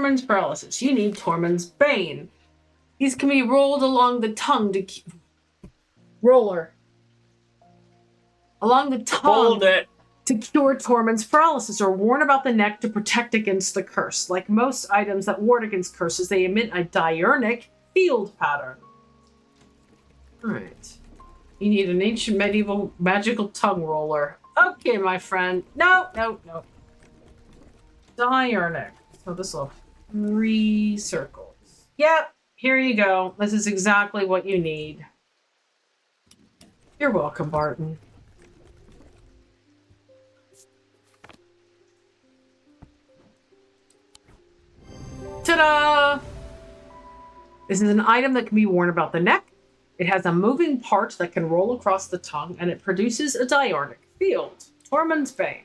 Tormund's paralysis. You need Tormund's Bane. These can be rolled along the tongue to
Hold it.
to cure Tormund's paralysis, or worn about the neck to protect against the curse. Like most items that ward against curses, they emit a diurnic field pattern. Alright. You need an ancient medieval magical tongue roller. Okay, my friend. No. Diurnic. So this will have 3 circles. Yep, here you go. This is exactly what you need. You're welcome, Barton. Ta-da! This is an item that can be worn about the neck. It has a moving part that can roll across the tongue, and it produces a diurnic field. Tormund's Bane.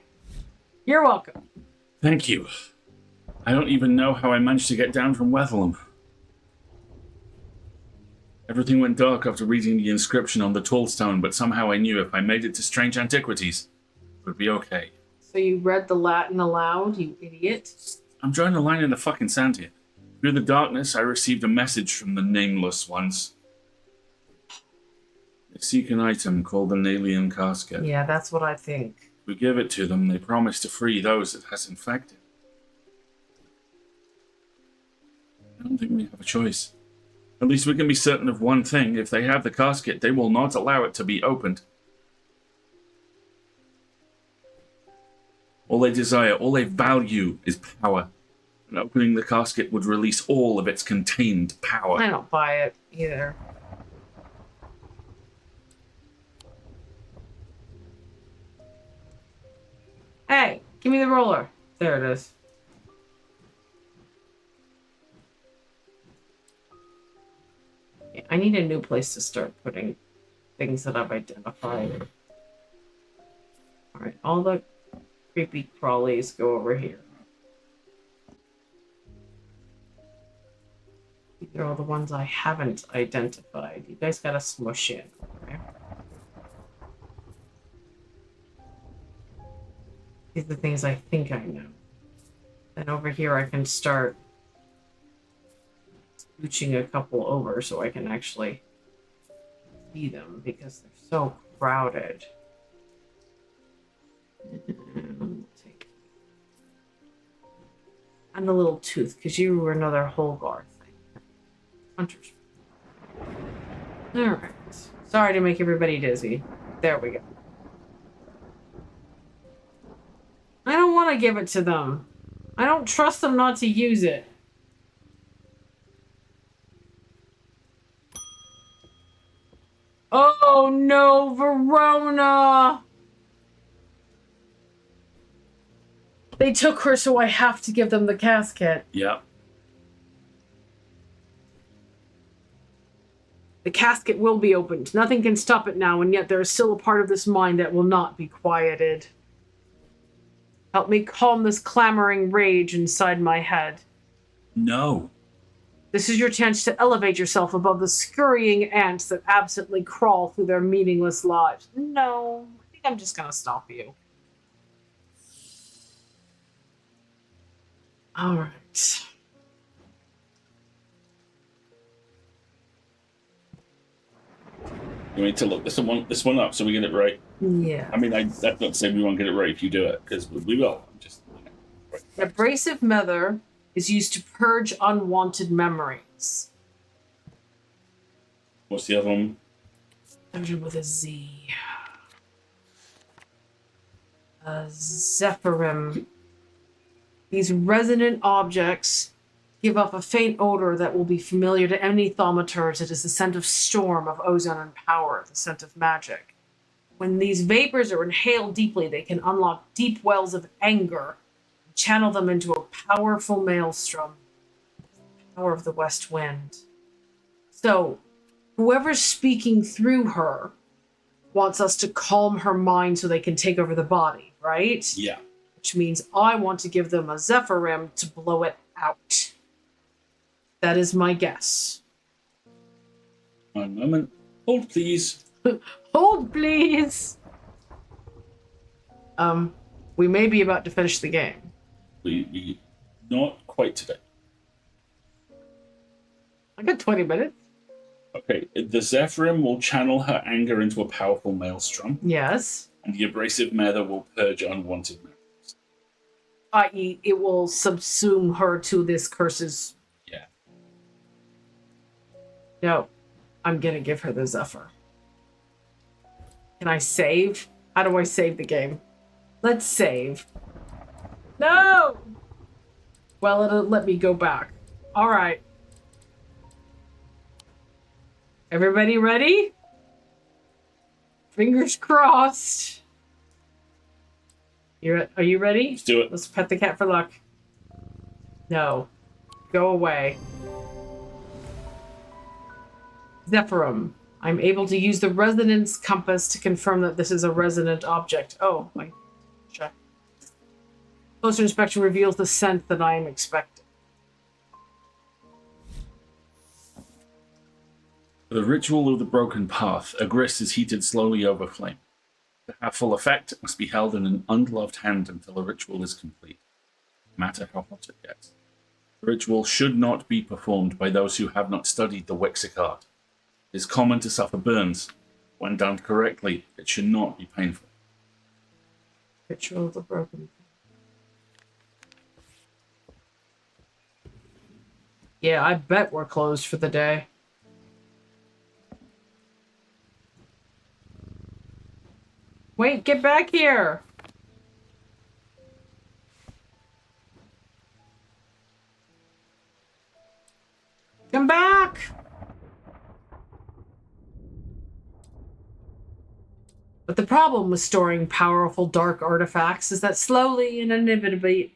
You're welcome.
Thank you. I don't even know how I managed to get down from Wethelum. Everything went dark after reading the inscription on the tall stone, but somehow I knew if I made it to Strange Antiquities, it would be okay.
So you read the Latin aloud, you idiot?
I'm drawing a line in the fucking sand here. Through the darkness, I received a message from the Nameless Ones. They seek an item called an alien casket.
Yeah, that's what I think.
If we give it to them, they promise to free those it has infected. I don't think we have a choice. At least we can be certain of one thing. If they have the casket, they will not allow it to be opened. All they desire, all they value is power. And opening the casket would release all of its contained power.
I don't buy it either. Hey, give me the roller. There it is. Yeah, I need a new place to start putting things that I've identified. Alright, all the creepy crawlies go over here. These are all the ones I haven't identified. You guys gotta smush in, okay? These are the things I think I know. Then over here I can start scooching a couple over so I can actually see them because they're so crowded. And the little tooth, because you were another Holgar thing. Hunters. Alright. Sorry to make everybody dizzy. There we go. I don't want to give it to them. I don't trust them not to use it. Oh no, Verona! They took her, so I have to give them the casket.
Yeah.
The casket will be opened. Nothing can stop it now, and yet there is still a part of this mind that will not be quieted. Help me calm this clamoring rage inside my head.
No.
This is your chance to elevate yourself above the scurrying ants that absently crawl through their meaningless lives. No, I think I'm just gonna stop you. All right.
You need to look this one up so we get it right.
Yeah.
I mean, that's not to say we won't get it right if you do it, because we will. I'm just. Right.
An abrasive mether is used to purge unwanted memories.
What's the other one?
Started with a Z. Zephyrim. These resonant objects give off a faint odor that will be familiar to any thaumaturge. It is the scent of storm, of ozone and power, the scent of magic. When these vapors are inhaled deeply, they can unlock deep wells of anger and channel them into a powerful maelstrom. Power of the west wind. So, whoever's speaking through her wants us to calm her mind so they can take over the body, right?
Yeah.
Which means I want to give them a Zephyrim to blow it out. That is my guess.
1 moment. Hold, please.
Hold, please. We may be about to finish the game.
We not quite today.
I got 20 minutes.
Okay, the Zephyrim will channel her anger into a powerful maelstrom,
Yes.
and the abrasive Nether will purge unwanted memories.
I.e., it will subsume her to this curse's.
Yeah.
No, I'm gonna give her the Zephyr. Can I save? How do I save the game? Let's save. No! Well, it'll let me go back. All right. Everybody ready? Fingers crossed. Are you ready?
Let's do it.
Let's pet the cat for luck. No. Go away. Zephyrum. I'm able to use the resonance compass to confirm that this is a resonant object. Oh, my. Check. Closer inspection reveals the scent that I am expecting.
For the ritual of the broken path, a grist is heated slowly over flame. To have full effect, it must be held in an ungloved hand until the ritual is complete, no matter how hot it gets. The ritual should not be performed by those who have not studied the Wixic art. It is common to suffer burns. When done correctly, it should not be painful.
Ritual of the broken. Yeah, I bet we're closed for the day. Wait, get back here! Come back! But the problem with storing powerful dark artifacts is that slowly, inevitably,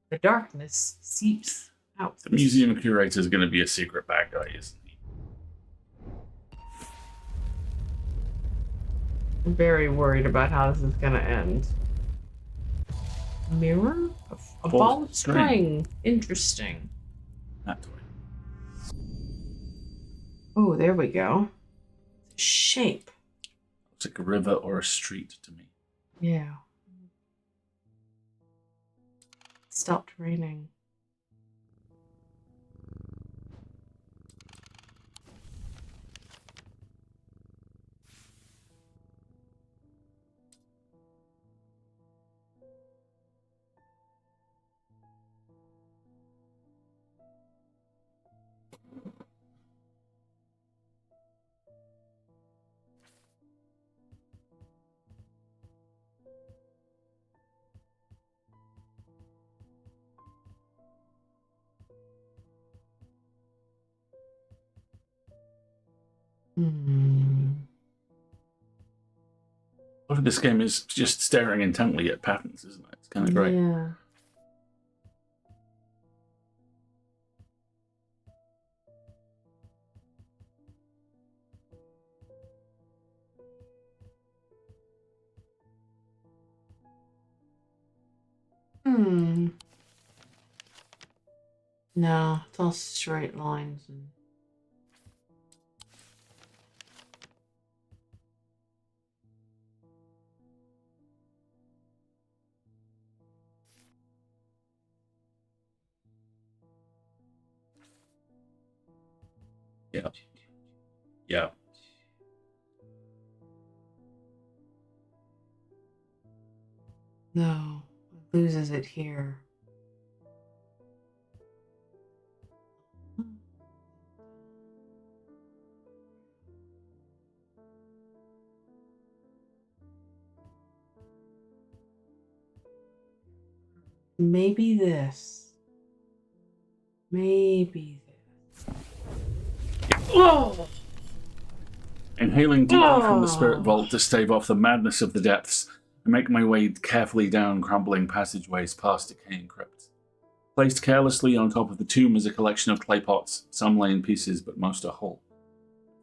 the darkness seeps out.
The museum curator is going to be a secret bad guy, isn't he?
I'm very worried about how this is going to end. Mirror? A ball of string. Interesting.
That way.
Oh, there we go. Shape.
Looks like a river or a street to me.
Yeah. It stopped raining.
A lot of this game is just staring intently at patterns, isn't it? It's kind of great.
Yeah. No, it's all straight lines and
Yeah. Yeah.
no, it loses it here. Maybe this. Maybe this. Oh!
Inhaling deeply from the spirit vault to stave off the madness of the depths, I make my way carefully down crumbling passageways past decaying crypts. Placed carelessly on top of the tomb is a collection of clay pots. Some lay in pieces, but most are whole.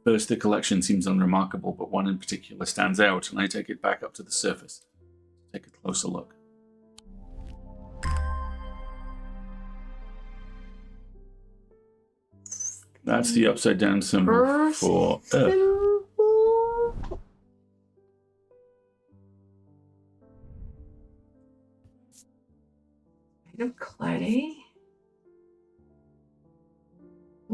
First, the collection seems unremarkable, but one in particular stands out, and I take it back up to the surface. Take a closer look. That's the upside down symbol for Earth.
Made of clay.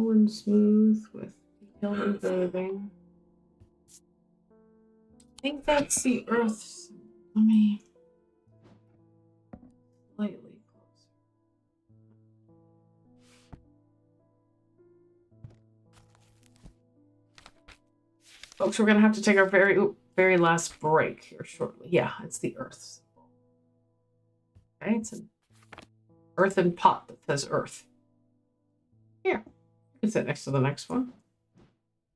Full and smooth with detailed engraving. I think that's the Earth. Let me slightly closer. Folks, we're gonna have to take our very last break here shortly. Yeah, it's the Earth. Okay, it's an earthen pot that says Earth. Here, you can sit next to the next one.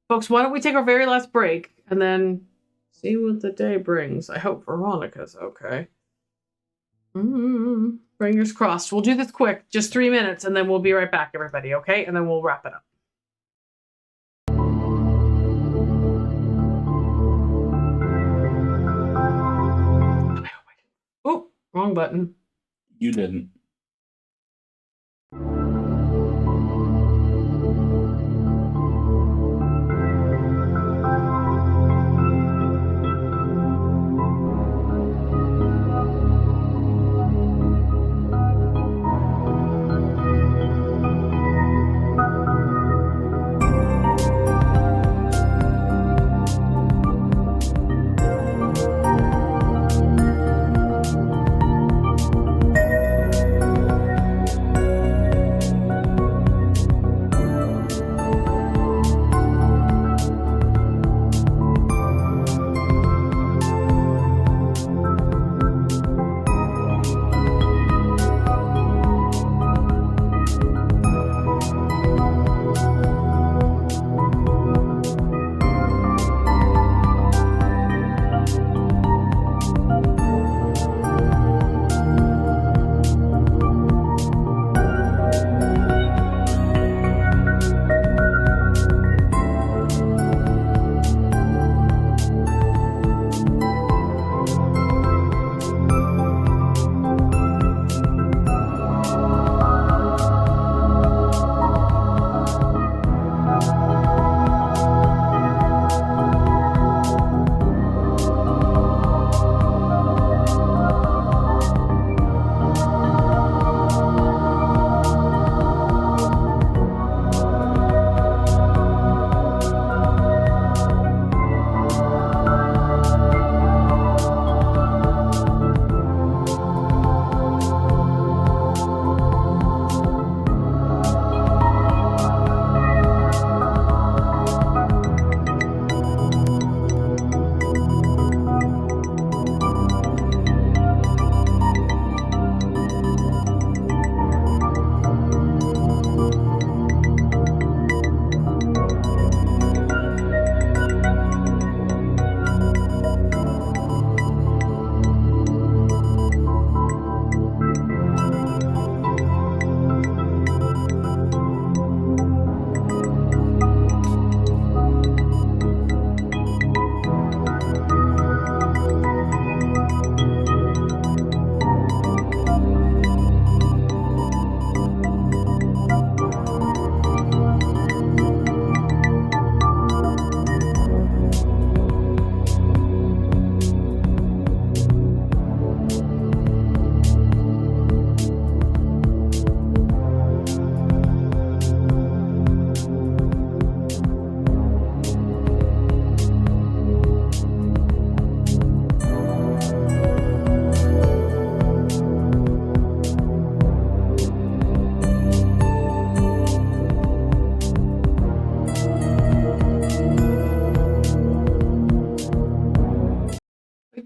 Folks, why don't we take our very last break and then see what the day brings. I hope Veronica's okay. Fingers crossed. We'll do this quick, just 3 minutes, and then we'll be right back, everybody, okay? And then we'll wrap it up. Oh, wrong button.
You didn't.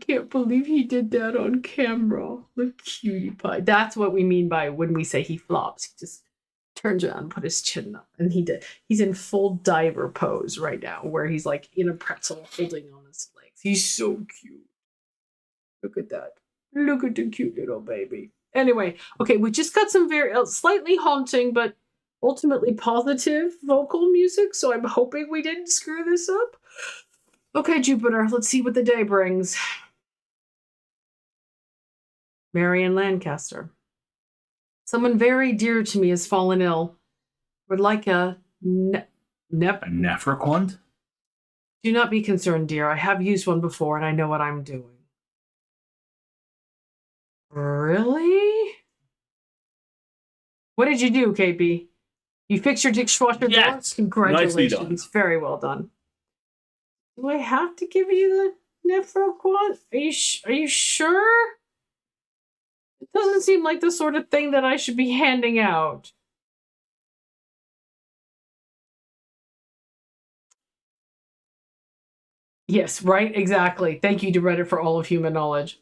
Can't believe he did that on camera. The cutie pie. That's what we mean by when we say he flops. He just turns around and put his chin up. And he did. He's in full diver pose right now, where he's like in a pretzel holding on his legs. He's so cute. Look at that. Look at the cute little baby. Anyway, okay, we just got some very slightly haunting, but ultimately positive vocal music. So I'm hoping we didn't screw this up. Okay, Jupiter, let's see what the day brings. Marian Lancaster. Someone very dear to me has fallen ill. Would like a
A Nephroquant?
Do not be concerned, dear. I have used one before and I know what I'm doing. Really? What did you do, KP? You fix your dishwasher
Yes!
door? Congratulations.
Nicely done.
Very well done. Do I have to give you the Nephroquant? Are you sure? It doesn't seem like the sort of thing that I should be handing out. Yes, right? Exactly. Thank you to Reddit for all of human knowledge.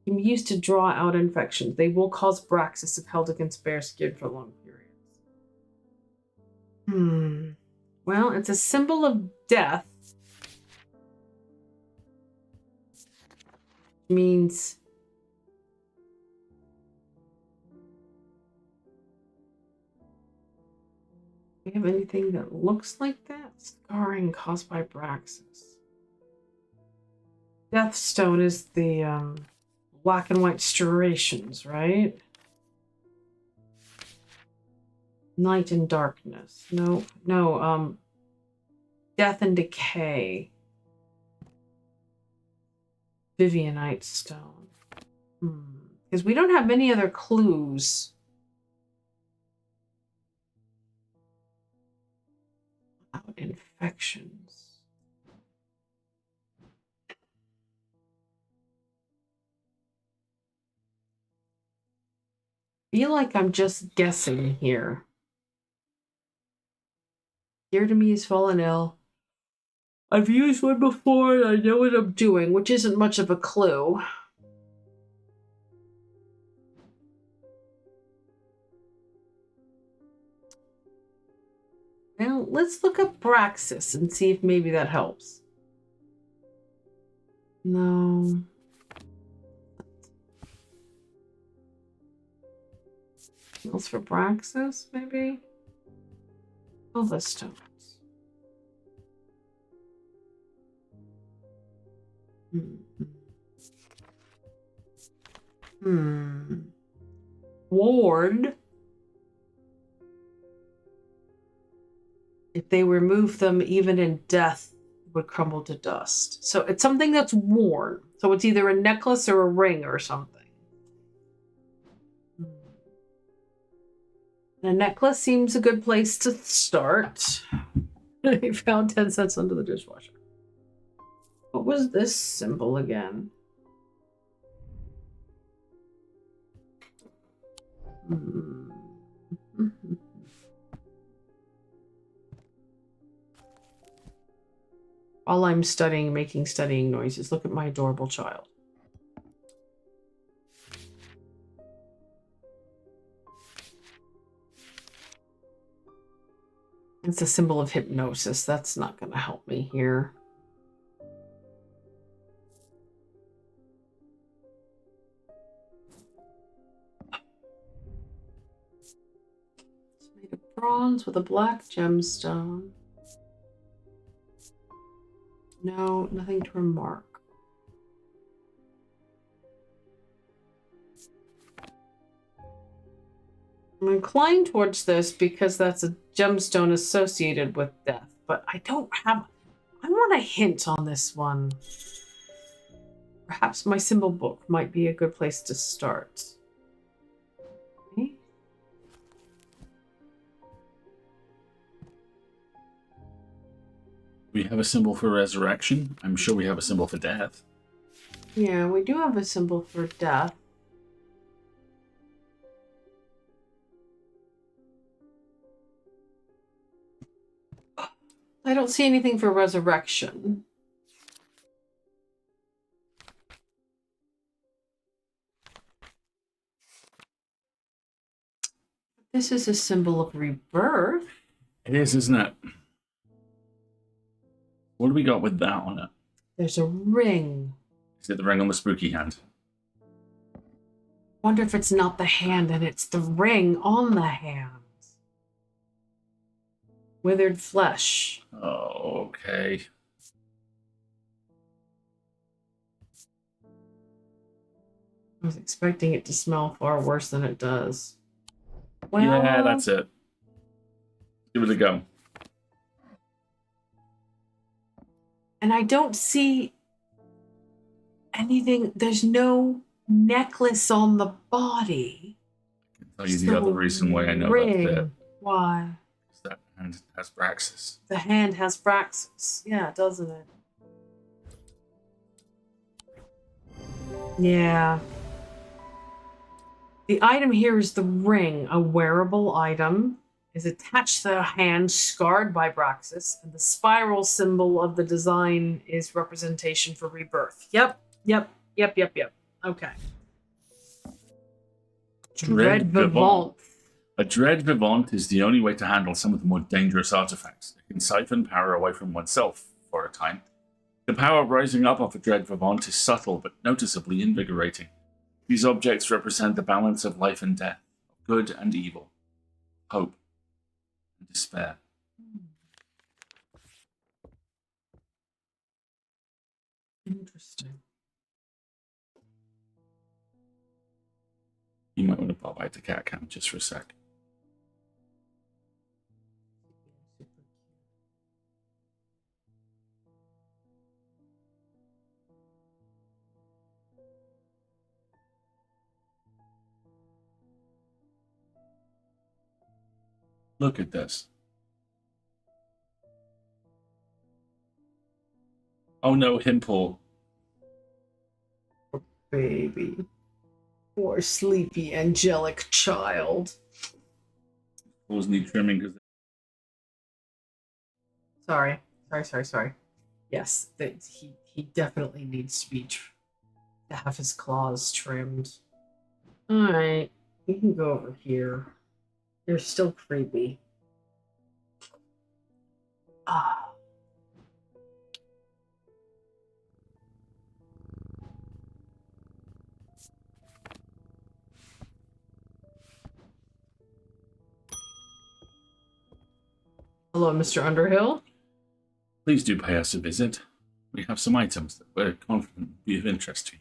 Can be used to draw out infections. They will cause braxis if held against bare skin for long periods. Well, it's a symbol of death. Means do we have anything that looks like that? Scarring caused by braxis. Deathstone is the black and white striations, right? Night and darkness. No, death and decay. Vivianite stone. Because we don't have many other clues. About infections. I feel like I'm just guessing here. Dear to me has fallen ill. I've used one before and I know what I'm doing, which isn't much of a clue. Well, let's look up Braxis and see if maybe that helps. No. Else for Braxis, maybe? Silver stones. Ward. If they remove them, even in death, would crumble to dust. So it's something that's worn. So it's either a necklace or a ring or something. A necklace seems a good place to start. I found 10 cents under the dishwasher. What was this symbol again? While I'm studying, making studying noises, look at my adorable child. It's a symbol of hypnosis. That's not going to help me here. It's made of bronze with a black gemstone. No, nothing to remark. I'm inclined towards this because that's a gemstone associated with death, but I don't have... I want a hint on this one. Perhaps my symbol book might be a good place to start. Okay.
We have a symbol for resurrection. I'm sure we have a symbol for death.
Yeah, we do have a symbol for death. I don't see anything for resurrection. This is a symbol of rebirth.
It is, isn't it? What do we got with that on it?
There's a ring.
Is it the ring on the spooky hand?
Wonder if it's not the hand and it's the ring on the hand. Withered flesh.
Oh, okay.
I was expecting it to smell far worse than it does. Well,
yeah, that's it. Give it a go.
And I don't see anything. There's no necklace on the body.
I'll tell you the other reason why I know that's it.
Why?
Is that hand has Braxis.
The hand has Braxis. Yeah, doesn't it? Yeah. The item here is the ring, a wearable item. Is attached to the hand scarred by Braxis, and the spiral symbol of the design is representation for rebirth. Yep. Okay. Dread Vivant.
A Dread Vivant is the only way to handle some of the more dangerous artifacts. It can siphon power away from oneself for a time. The power rising up off a Dread Vivant is subtle but noticeably invigorating. These objects represent the balance of life and death, of good and evil, hope and despair.
Interesting.
You might want to pop out the cat cam just for a sec. Look at this. Oh no, Himple.
Baby. Poor sleepy angelic child.
Paws need trimming because
Sorry. Yes, he definitely needs to be to have his claws trimmed. All right, you can go over here. You're still creepy. Ah. Hello, Mr. Underhill.
please do pay us a visit. We have some items that we're confident will be of interest to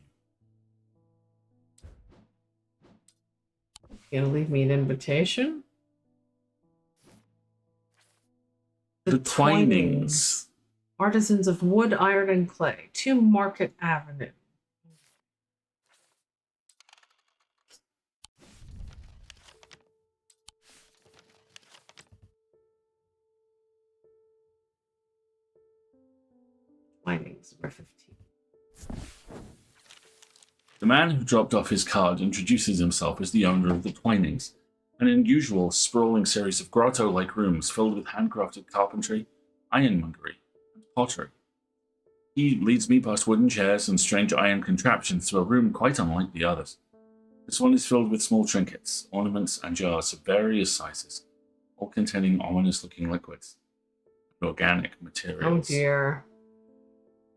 you.
Gonna leave me an invitation?
The Twinings.
Artisans of wood, iron, and clay. 2 Market Avenue. Twinings, number 15.
The man who dropped off his card introduces himself as the owner of the Twinings, an unusual, sprawling series of grotto-like rooms filled with handcrafted carpentry, ironmongery, and pottery. He leads me past wooden chairs and strange iron contraptions to a room quite unlike the others. This one is filled with small trinkets, ornaments, and jars of various sizes, all containing ominous-looking liquids and organic materials.
Oh dear.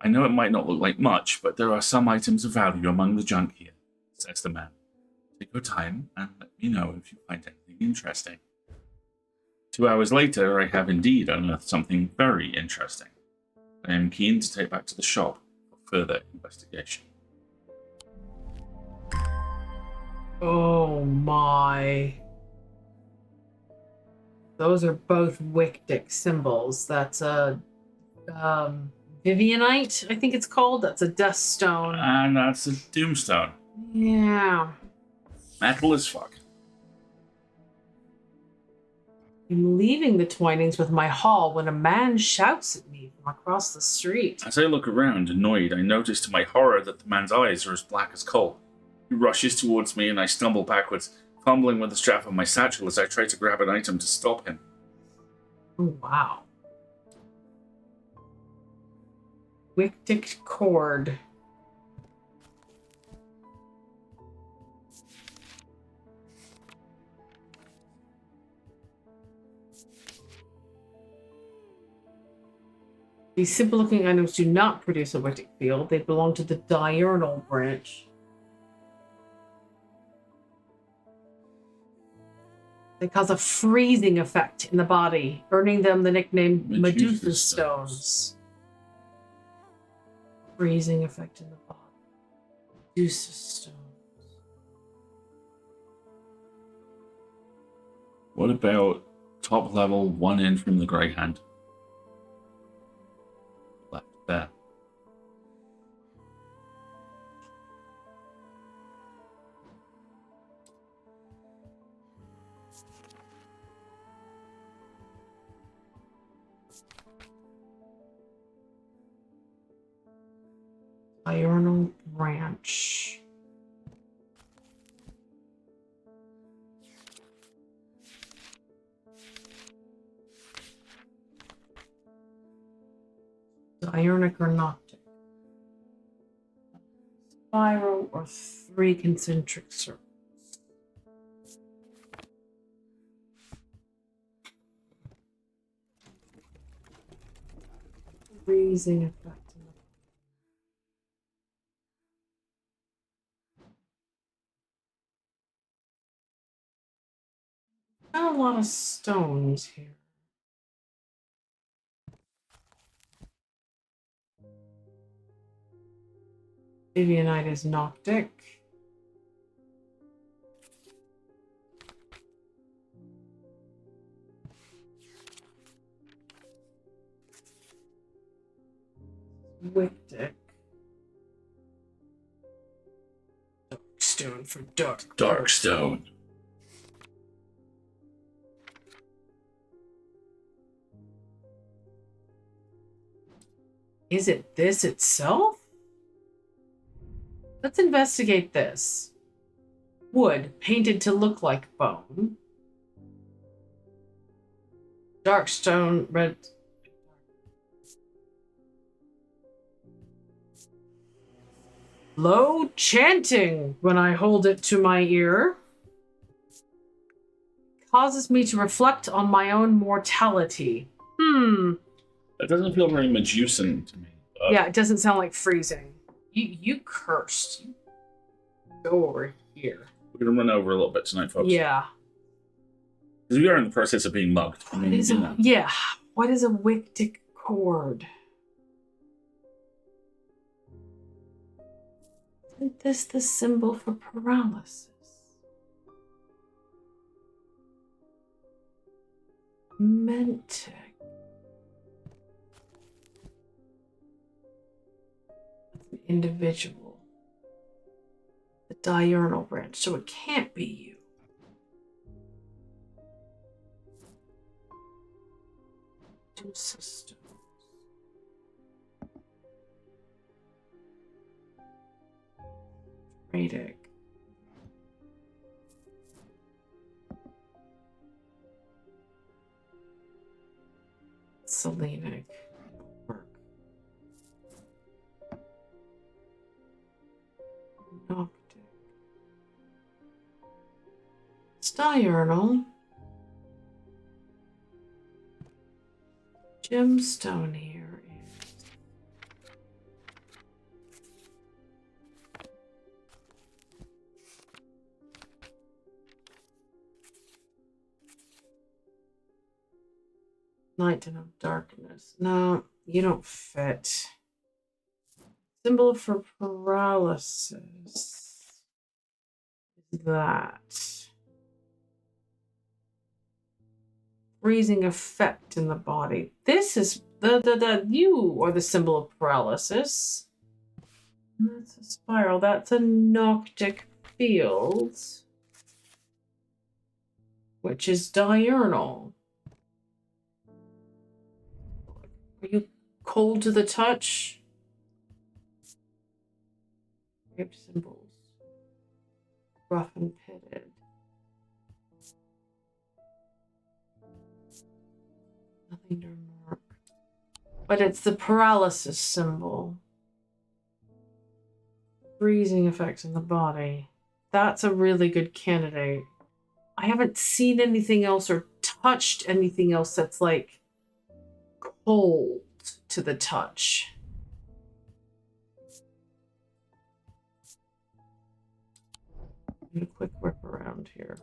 I know it might not look like much, but there are some items of value among the junk here, says the man. Take your time and let me know if you find anything interesting. 2 hours later, I have indeed unearthed something very interesting. I am keen to take back to the shop for further investigation.
Oh my. Those are both Wictic symbols. That's a Vivianite, I think it's called. That's a death stone.
And that's a tombstone.
Yeah.
Metal as fuck.
I'm leaving the Twinings with my haul when a man shouts at me from across the street.
As I look around, annoyed, I notice to my horror that the man's eyes are as black as coal. He rushes towards me and I stumble backwards, fumbling with the strap of my satchel as I try to grab an item to stop him.
Oh, wow. Wictic cord. These simple-looking items do not produce a Wictic field. They belong to the diurnal branch. They cause a freezing effect in the body, earning them the nickname Medusa Stones. Freezing effect in the body. Medusa Stones.
What about top level 1 in from the Grey Hand? Left there.
Diurnal branch. Diurnic or noctic. Spiral or 3 concentric circles. Freezing effect. Got a lot of stones here. Avianite is noctic. Wictic. Darkstone for dark.
Darkstone.
Is it this itself? Let's investigate this. Wood, painted to look like bone. Darkstone, red. Low chanting when I hold it to my ear. Causes me to reflect on my own mortality.
That doesn't feel very Medusan to me.
Yeah, it doesn't sound like freezing. You cursed. Go over here.
We're going to run over a little bit tonight, folks.
Yeah.
Because we are in the process of being mugged. I mean,
Yeah. What is a wictic cord? Isn't this the symbol for paralysis? Mentic. That's an individual. The diurnal branch, so it can't be you. Two systems. Radic. Selenic. Work. Noctic. It's diurnal. Gemstone here is Night and of darkness. No, you don't fit. Symbol for paralysis is that. Freezing effect in the body. This is you are the symbol of paralysis. That's a spiral. That's a noctic field, which is diurnal. Are you cold to the touch? Grape symbols. Rough and pitted. Nothing to mark. But it's the paralysis symbol. Freezing effects in the body. That's a really good candidate. I haven't seen anything else or touched anything else that's like cold to the touch. A quick whip around here.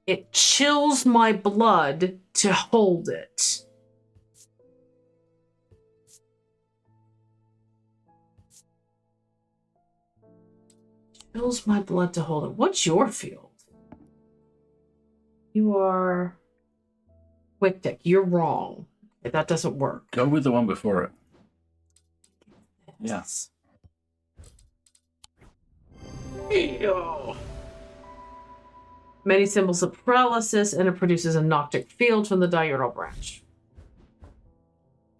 It chills my blood to hold it. Chills my blood to hold it. What's your field? You are Wictic. You're wrong. That doesn't work.
Go with the one before it.
Yes. Ew. Many symbols of paralysis, and it produces a noctic field from the diurnal branch.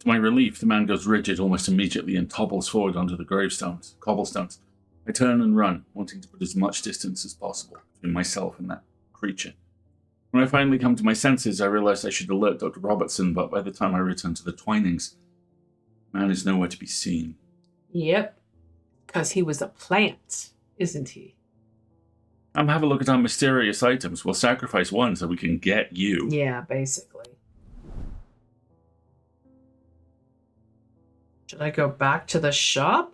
To my relief, the man goes rigid almost immediately and topples forward onto the cobblestones. I turn and run, wanting to put as much distance as possible between myself and that creature. When I finally come to my senses, I realize I should alert Dr. Robertson, but by the time I return to the Twinings, the man is nowhere to be seen.
Yep. Because he was a plant, isn't he?
Have a look at our mysterious items. We'll sacrifice one so we can get you.
Yeah, basically. Should I go back to the shop?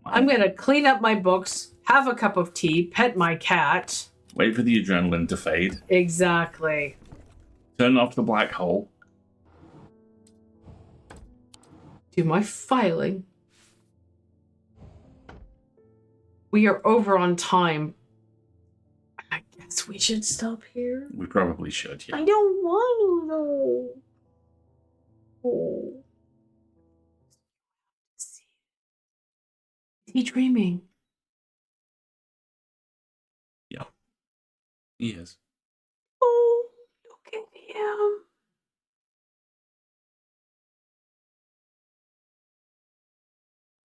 I'm going to clean up my books, have a cup of tea, pet my cat.
Wait for the adrenaline to fade.
Exactly.
Turn off the black hole.
Do my filing. We are over on time. I guess we should stop here.
We probably should, yeah.
I don't want to, though. Oh. Is he dreaming?
Yeah. He is.
Oh, look at him.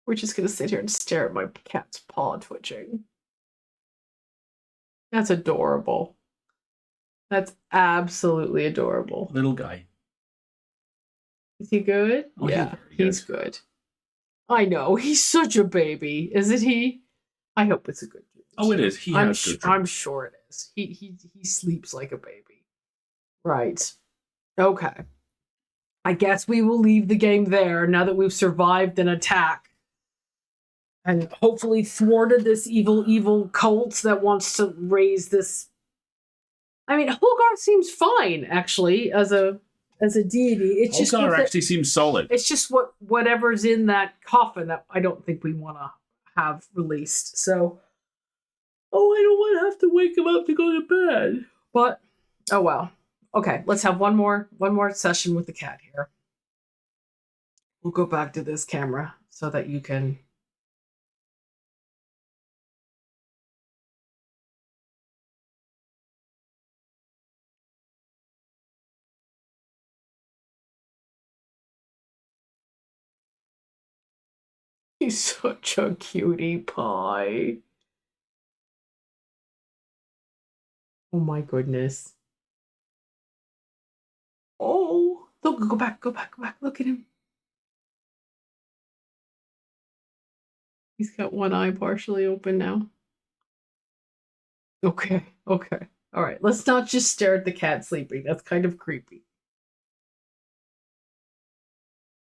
We're just going to sit here and stare at my cat's paw twitching. That's adorable. That's absolutely adorable.
Little guy.
Is he good?
Oh,
yeah,
he's
good. Good. I know. He's such a baby, isn't he? I hope it's a good dream.
Oh, it is.
I'm sure it is. He sleeps like a baby. Right. Okay. I guess we will leave the game there now that we've survived an attack and hopefully thwarted this evil cult that wants to raise this. I mean, Holgar seems fine actually as a deity. It's just
Holgar actually seems solid.
It's just whatever's in that coffin that I don't think we want to have released. So, I don't want to have to wake him up to go to bed. But oh well. Okay, let's have one more session with the cat here. We'll go back to this camera so that you can. He's such a cutie pie. Oh my goodness. Oh, look, go back. Look at him. He's got one eye partially open now. Okay. All right, let's not just stare at the cat sleeping. That's kind of creepy.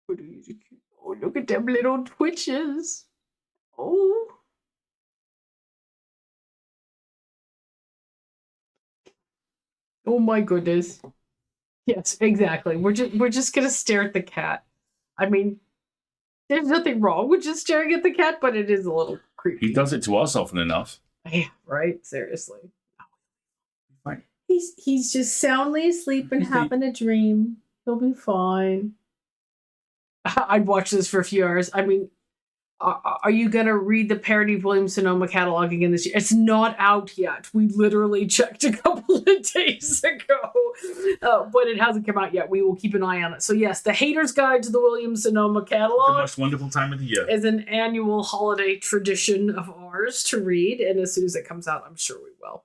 Oh, look at them little twitches. Oh. Oh my goodness. Yes, exactly. We're just gonna stare at the cat. I mean, there's nothing wrong with just staring at the cat, but it is a little creepy.
He does it to us often enough.
Yeah, right? Seriously.
Fine.
He's just soundly asleep and having a dream. He'll be fine. I'd watch this for a few hours. I mean, are you going to read the parody of Williams Sonoma catalog again this year? It's not out yet. We literally checked a couple of days ago, but it hasn't come out yet. We will keep an eye on it. So yes, The Hater's Guide to the Williams Sonoma catalog.
The most wonderful time of the year.
Is an annual holiday tradition of ours to read, and as soon as it comes out, I'm sure we will.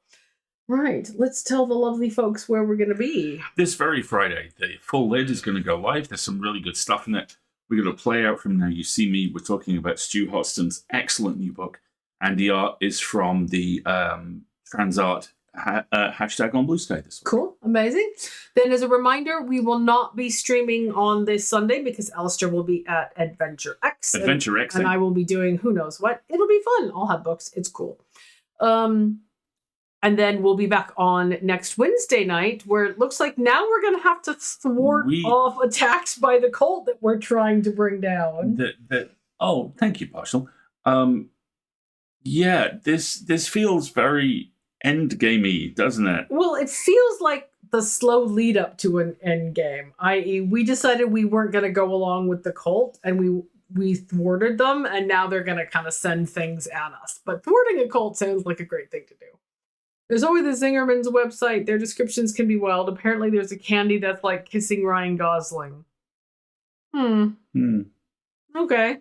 Right, let's tell the lovely folks where we're going to be.
This very Friday, the full lid is going to go live. There's some really good stuff in it. We're going to play out from Now You See Me. We're talking about Stu Hotston's excellent new book, and the art is from the Transart hashtag on Blue Sky this week.
Cool, amazing. Then as a reminder, we will not be streaming on this Sunday because Alistair will be at Adventure X. And I will be doing who knows what. It'll be fun. I'll have books. It's cool. And then we'll be back on next Wednesday night, where it looks like now we're going to have to thwart off attacks by the cult that we're trying to bring down.
Oh, thank you, Partial. Yeah, this feels very endgamey, doesn't it?
Well, it feels like the slow lead up to an end game, i.e. we decided we weren't going to go along with the cult, and we thwarted them, and now they're going to kind of send things at us. But thwarting a cult sounds like a great thing to do. There's always the Zingerman's website. Their descriptions can be wild. Apparently there's a candy that's like kissing Ryan Gosling. Okay.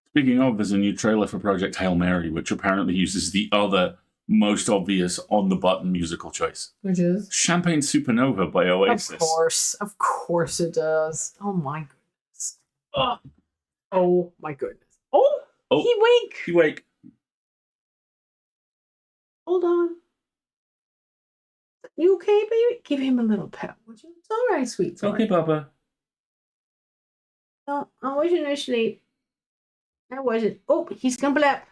Speaking of, there's a new trailer for Project Hail Mary, which apparently uses the other most obvious on-the-button musical choice.
Which is?
Champagne Supernova by Oasis.
Of course it does. Oh my goodness. Oh my goodness. Oh, he wake. Hold on. You okay, baby? Give him a little pet, would you? It's all right, sweet toy.
Okay, Papa.
No, I wasn't asleep. I wasn't. Oh, he's gonna blap.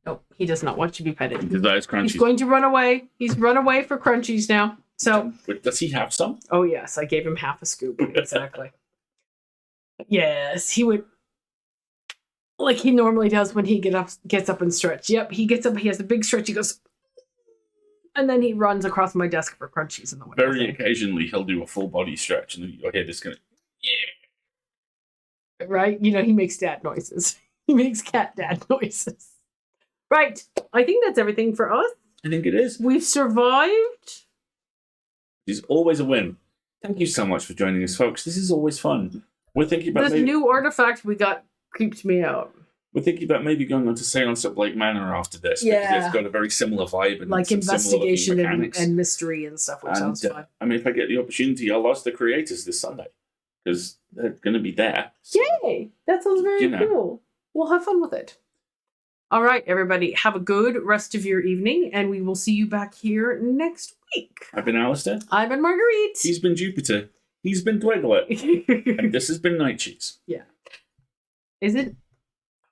No, he does not want to be petted.
He desires crunchies.
He's going to run away. He's run away for crunchies now. So,
but does he have some?
Oh yes, I gave him half a scoop. Exactly. Yes, he would, like he normally does when he gets up and stretch. Yep, he gets up. He has a big stretch. He goes, and then he runs across my desk for crunchies in the window.
Very occasionally, he'll do a full body stretch, and you'll hear this kind of
right. You know, he makes dad noises. He makes cat dad noises. Right. I think that's everything for us.
I think it is.
We've survived.
It's always a win. Thank you so much for joining us, folks. This is always fun. We're thinking about
this new artifact we got creeped me out.
We're thinking about maybe going on to Seance at Blake Manor after this.
Yeah.
Because it's got a very similar vibe. And
like investigation and mystery and stuff, which sounds fun.
I mean, if I get the opportunity, I'll ask the creators this Sunday. Because they're going to be there.
So, yay! That sounds very cool. We'll have fun with it. All right, everybody. Have a good rest of your evening, and we will see you back here next week.
I've been Alistair.
I've been Marguerite.
He's been Jupiter. He's been Dwiglet. And this has been Night Cheese.
Yeah. Is it?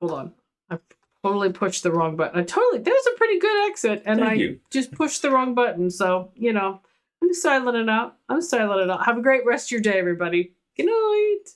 Hold on. I totally pushed the wrong button. That was a pretty good exit, and I just pushed the wrong button. So, you know, I'm styling it out. Have a great rest of your day, everybody. Good night.